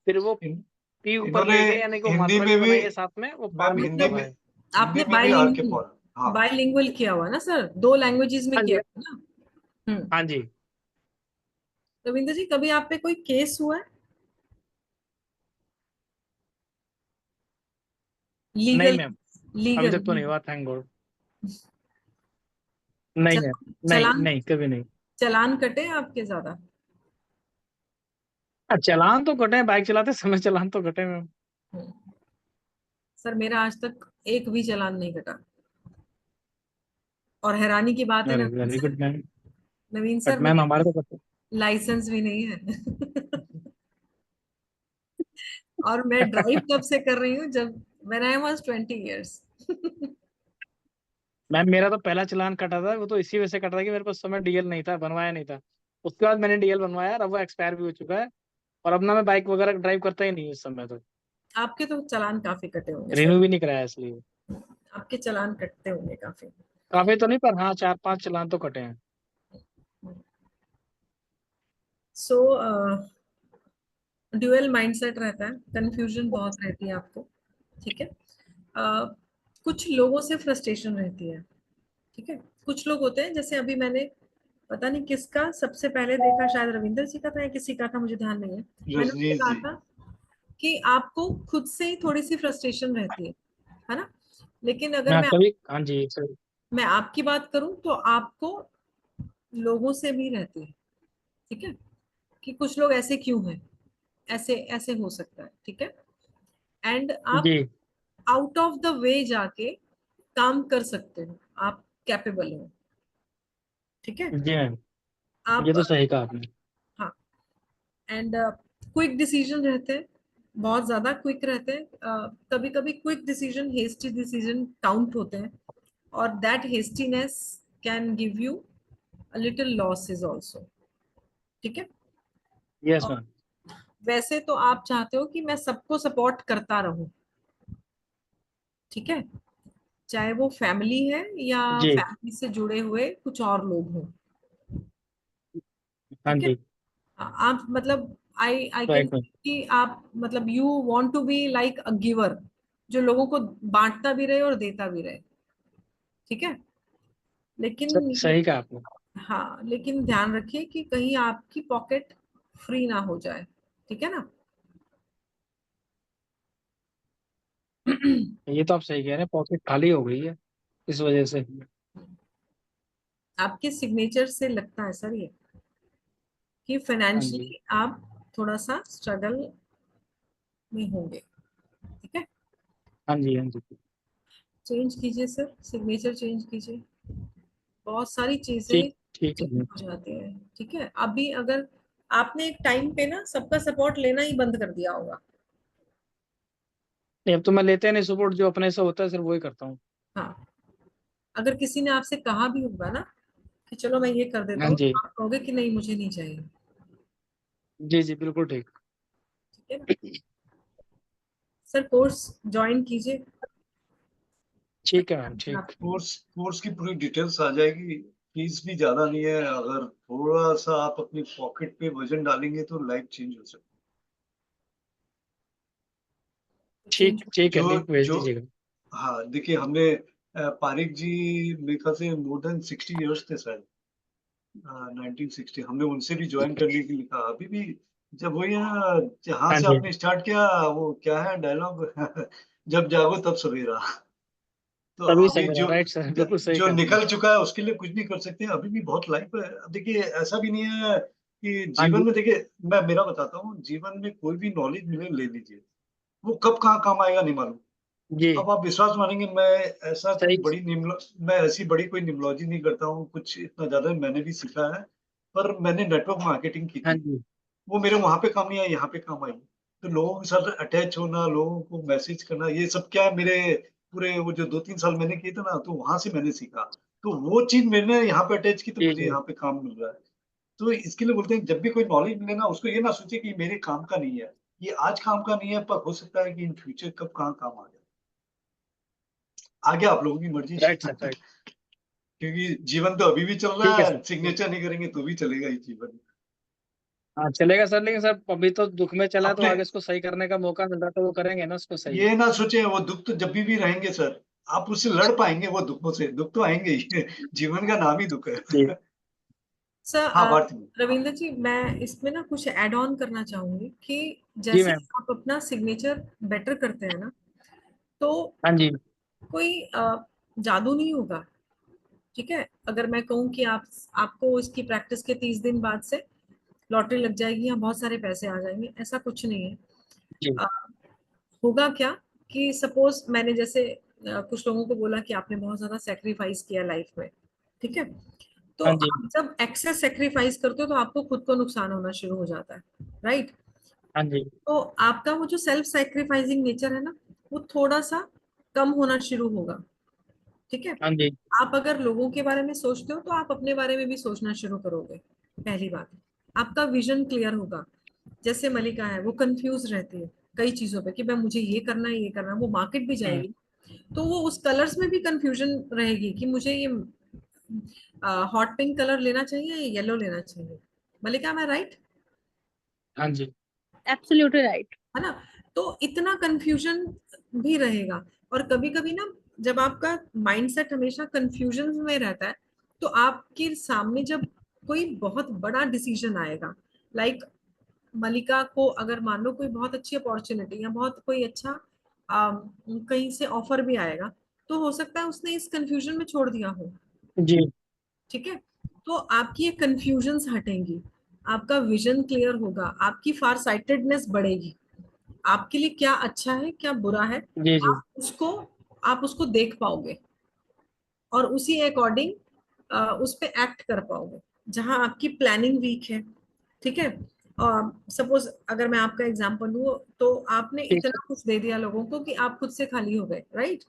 फिर वो पी ऊपर इन्होंने लेके यानी कि हिंदी मात्रा में भी भी बनाई है साथ में, वो पाल मैम भी हिंदी लिखा हुआ में है। आपने आर के पाल। हाँ बायलिंगुअल किया हुआ ना सर, 2 लैंग्वेजेस में हाँ किया जी, हुआ ना। हाँ जी। रविंद्र जी कभी आप पे कोई केस हुआ है नहीं लीगल? मैम, अभी तक तो नहीं हुआ, थैंक गॉड। नहीं मैम, नहीं चलान नहीं कभी नहीं। चलान कटे आपके ज्यादा? चलान तो कटे, बाइक चलाते समय चलान तो कटे मैम। सर मेरा आज तक एक भी चलान नहीं कटा, और हैरानी की बात है अरे Naveen very sir, good ma'am. Naveen but sir ma'am मेरे हमारे तो कटे। लाइसेंस भी नहीं है। और मैं ड्राइव कब से कर रही हूँ? जब when I was 20 years. Ma'am मेरा तो पहला चलान कटा था, वो तो इसी वजह से कटा था कि मेरे पास समय डीएल नहीं था, बनवाया नहीं था। उसके बाद मैंने डीएल बनवाया, अब वो एक्सपायर भी हो चुका है, और अब ना मैं बाइक वगैरह ड्राइव करता ही नहीं इस समय तो। आपके तो चलान काफी कटे होंगे सर, रिन्यू भी नहीं कराया इसलिए। आपके चलान कटते होंगे काफी। काफी तो नहीं, पर हाँ 4-5 चलान तो कटे हैं। सो ड्यूअल माइंडसेट रहता है, कंफ्यूजन बहुत रहती है आपको, ठीक है। कुछ लोगों से फ्रस्ट्रेशन रहती है, ठीक है। कुछ लोग होते हैं, जैसे अभी मैंने पता नहीं किसका सबसे पहले देखा, शायद रविंदर जी का था या किसी का था, मुझे ध्यान नहीं है। मैंने उनसे कहा था कि आपको खुद से ही थोड़ी सी फ्रस्ट्रेशन रहती है ना, लेकिन अगर हाँ जी सर। मैं आपकी बात करूं तो आपको लोगों से भी रहती है, ठीक है, कि कुछ लोग ऐसे क्यों हैं, ऐसे ऐसे हो सकता है, ठीक है। एंड आप जी आउट ऑफ द वे जाके काम कर सकते हो, आप कैपेबल हो, ठीक है। जी मैम, आप ये तो सही कहा आपने। हाँ, एंड क्विक डिसीजन रहते हैं, बहुत ज्यादा क्विक रहते हैं। कभी कभी quick decision, hasty decision count होते हैं, और that hastiness can give you a little losses also, ठीक है। Yes ma'am. वैसे तो आप चाहते हो कि मैं सबको सपोर्ट करता रहूं, ठीक है, चाहे वो फैमिली है या जी फैमिली से जुड़े हुए कुछ और लोग हों, हाँ ठीक है। जी आप मतलब आई कैन राइट मैम। कि आप मतलब you want to be like a giver, जो लोगों को बांटता भी रहे और देता भी रहे, ठीक है। लेकिन ये, सही कहा आपने। हाँ, लेकिन ध्यान रखिए कि कहीं आपकी पॉकेट फ्री ना हो जाए, ठीक है ना। ये तो आप सही कह रहे हैं, पॉकेट खाली हो गई है इस वजह से। आपके सिग्नेचर से लगता है सर ये कि हाँ जी फाइनेंशियली आप थोड़ा सा स्ट्रगल में होंगे, ठीक है। हाँ जी हाँ जी। चेंज कीजिए सर, सिग्नेचर चेंज कीजिए, बहुत सारी चीजें ठीक है चेंज मैम। हो जाती है, ठीक है। अभी अगर आपने एक टाइम पे ना सबका सपोर्ट लेना ही बंद कर दिया होगा, नहीं, अब तो मैं लेते नहीं सपोर्ट, जो अपने से होता है सिर्फ वही करता हूँ। हाँ, अगर किसी ने आपसे कहा भी होगा ना कि चलो मैं ये कर देता हाँ हूँ, जी आप कहोगे कि नहीं मुझे नहीं चाहिए, जी जी बिल्कुल ठीक। ठीक है ना। सर कोर्स ज्वाइन कीजिए, ठीक है मैम ठीक। कोर्स कोर्स की पूरी डिटेल्स आ जाएगी। फीस भी ज्यादा नहीं है, अगर थोड़ा सा आप अपनी पॉकेट पे वजन डालेंगे तो लाइफ चेंज हो सकती ठीक ठीक है। है, लिंक भेज जो दीजिएगा। हाँ, देखिए हमने पारिक जी मेरे ख्याल से मोर देन 60 इयर्स थे शायद, 1960 हमने उनसे भी ज्वाइन करने के लिए कहा। अभी भी जब वही है, जहाँ हाँ से जी आपने स्टार्ट किया, वो क्या है डायलॉग जब जागो तब सवेरा। तो तभी अभी सवेरा, जो राइट सर, बिल्कुल सही जो कहा आपने। निकल चुका है उसके लिए कुछ नहीं कर सकते, अभी भी बहुत लाइफ है। अब देखिए ऐसा भी नहीं है कि हाँ जीवन जी में, देखिए मैं मेरा बताता हूँ, जीवन में कोई भी नॉलेज मिले ले लीजिए, वो कब कहाँ काम आएगा नहीं मालूम। जी अब आप विश्वास मानेंगे, ऐसा कोई सही। मैं ऐसी बड़ी कोई निम्नोलॉजी नहीं करता हूँ, कुछ इतना ज्यादा मैंने भी सीखा है, पर मैंने नेटवर्क मार्केटिंग की हाँ थी, जी वो मेरे वहां पे काम नहीं आई, यहाँ पे काम आई। तो लोगों के साथ अटैच होना, लोगों को मैसेज करना, ये सब क्या है, मेरे पूरे वो जो 2-3 साल मैंने किए थे ना, तो वहां से मैंने सीखा। तो वो चीज मैंने यहाँ पे अटैच की, तो जी मुझे जी यहाँ पे काम मिल रहा है। तो इसके लिए बोलते हैं, जब भी कोई नॉलेज मिले ना, उसको ये ना सोचे कि मेरे काम का नहीं है, ये आज काम का नहीं है, पर हो सकता है कि इन फ्यूचर कब कहाँ काम आ जाए। आगे आप लोगों की मर्जी राइट सर राइट। क्योंकि जीवन तो अभी भी चल रहा ठीक है है, सर। सिग्नेचर नहीं करेंगे तो भी चलेगा ही जीवन। हाँ चलेगा सर, लेकिन सर अभी तो दुख में चला है, तो अपने आगे इसको सही करने का मौका मिल रहा है तो वो करेंगे ना उसको सही। ये ना सोचे, वो दुख तो जब भी रहेंगे सर, आप उससे लड़ पाएंगे, वो दुखों से, दुख तो आएंगे ही जीवन का नाम ही दुख है। जी हाँ सर भारती। रविंद्र जी, मैं इसमें ना कुछ ऐड ऑन करना चाहूंगी कि जी जैसे मैम। आप अपना सिग्नेचर बेटर करते हैं ना, तो हाँ जी कोई जादू नहीं होगा, ठीक है। अगर मैं कहूँ कि आपको इसकी प्रैक्टिस के 30 दिन बाद से लॉटरी लग जाएगी या बहुत सारे पैसे आ जाएंगे, ऐसा कुछ नहीं है। जी अ, होगा क्या कि सपोज मैंने जैसे कुछ लोगों को बोला कि आपने बहुत ज्यादा सेक्रीफाइस किया लाइफ में, ठीक है। तो हाँ जी आप जब एक्सेस सेक्रीफाइस करते हो तो आपको खुद को नुकसान होना शुरू हो जाता है, राइट। हाँ जी तो आपका वो जो सेल्फ सेक्रीफाइसिंग नेचर है ना, वो थोड़ा सा कम होना शुरू होगा, ठीक है। हाँ जी आप अगर लोगों के बारे में सोचते हो तो आप अपने बारे में भी सोचना शुरू करोगे, पहली बात। आपका विजन क्लियर होगा। जैसे मलिका है, वो कंफ्यूज रहती है कई चीजों पे कि भाई मुझे ये करना है, ये करना है, वो मार्केट भी हम्म, जाएगी तो वो उस कलर्स में भी कंफ्यूजन रहेगी कि मुझे ये हॉट पिंक कलर लेना चाहिए या येलो लेना चाहिए। मलिका, मैं राइट? हाँ जी एब्सोल्युटली राइट। है ना। तो इतना कंफ्यूजन भी रहेगा। और कभी कभी ना, जब आपका माइंडसेट हमेशा कंफ्यूजन में रहता है, तो आपके सामने जब कोई बहुत बड़ा डिसीजन आएगा, लाइक मलिका को अगर मान लो कोई बहुत अच्छी अपॉर्चुनिटी या बहुत कोई अच्छा कहीं से ऑफर भी आएगा, तो हो सकता है उसने इस कंफ्यूजन में छोड़ दिया हो, जी ठीक है। तो आपकी ये कंफ्यूजन्स हटेंगी, आपका विजन क्लियर होगा, आपकी फार साइटेडनेस बढ़ेगी, आपके लिए क्या अच्छा है क्या बुरा है, जी जी आप उसको देख पाओगे और उसी अकॉर्डिंग उस पे एक्ट कर पाओगे। जहां आपकी प्लानिंग वीक है, ठीक है। सपोज अगर मैं आपका एग्जांपल लूं, तो आपने ठीक इतना कुछ दे दिया लोगों को कि आप खुद से खाली हो गए, राइट।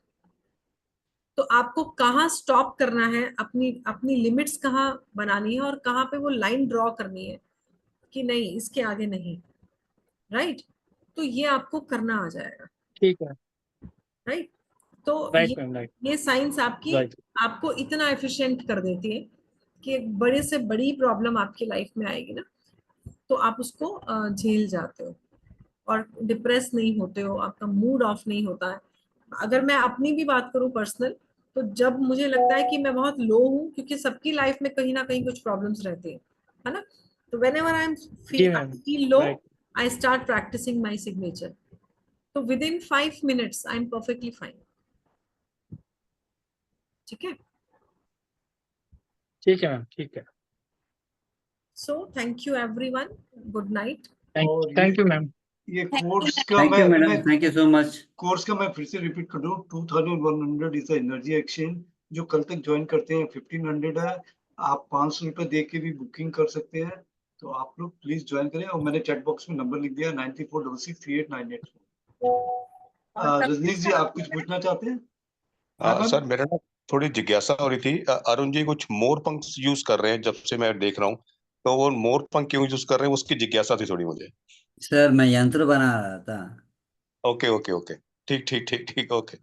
तो आपको कहाँ स्टॉप करना है, अपनी अपनी लिमिट्स कहाँ बनानी है और कहाँ पे वो लाइन ड्रॉ करनी है कि नहीं इसके आगे नहीं, राइट? तो ये आपको करना आ जाएगा, ठीक है, राइट? तो राइट मैम, राइट, ये साइंस आपकी राइट। आपको इतना एफिशिएंट कर देती है कि एक बड़े से बड़ी प्रॉब्लम आपकी लाइफ में आएगी ना, तो आप उसको झेल जाते हो और डिप्रेस नहीं होते हो, आपका मूड ऑफ नहीं होता है। अगर मैं अपनी भी बात करूं पर्सनल, तो जब मुझे लगता है कि मैं बहुत लो हूं, क्योंकि सबकी लाइफ में कहीं ना कहीं कुछ प्रॉब्लम्स रहते हैं, है ना, तो व्हेनेवर आई एम जी ma'am, feel low, right. I start practicing my signature, तो within 5 minutes I am perfectly fine. ठीक है? ठीक है मैम, ठीक है। So thank you everyone, good night. और थैंक यू मैम। ये कोर्स का थैंक यू मैडम, मैं thank you so much. Course का मैं फिर से रिपीट कर दूं, 2100 इज द एनर्जी एक्सचेंज। जो कल तक ज्वाइन करते हैं 1500 है। आप 500 रुपए दे के भी बुकिंग कर सकते हैं, तो आप लोग प्लीज ज्वाइन करें। और मैंने चैट बॉक्स में नंबर लिख दिया 94663898। रजनीश जी, आप कुछ पूछना चाहते हैं? हाँ मैम। सर मेरा ना थोड़ी जिज्ञासा हो रही थी। अरुण जी कुछ मोर पंख यूज कर रहे हैं जब से मैं देख रहा हूँ, तो वो मोर पंख क्यों यूज कर रहे हैं उसकी जिज्ञासा थी थोड़ी मुझे। सर मैं यंत्र बना रहा था। ओके ओके ओके, ठीक ठीक ठीक ठीक, ओके।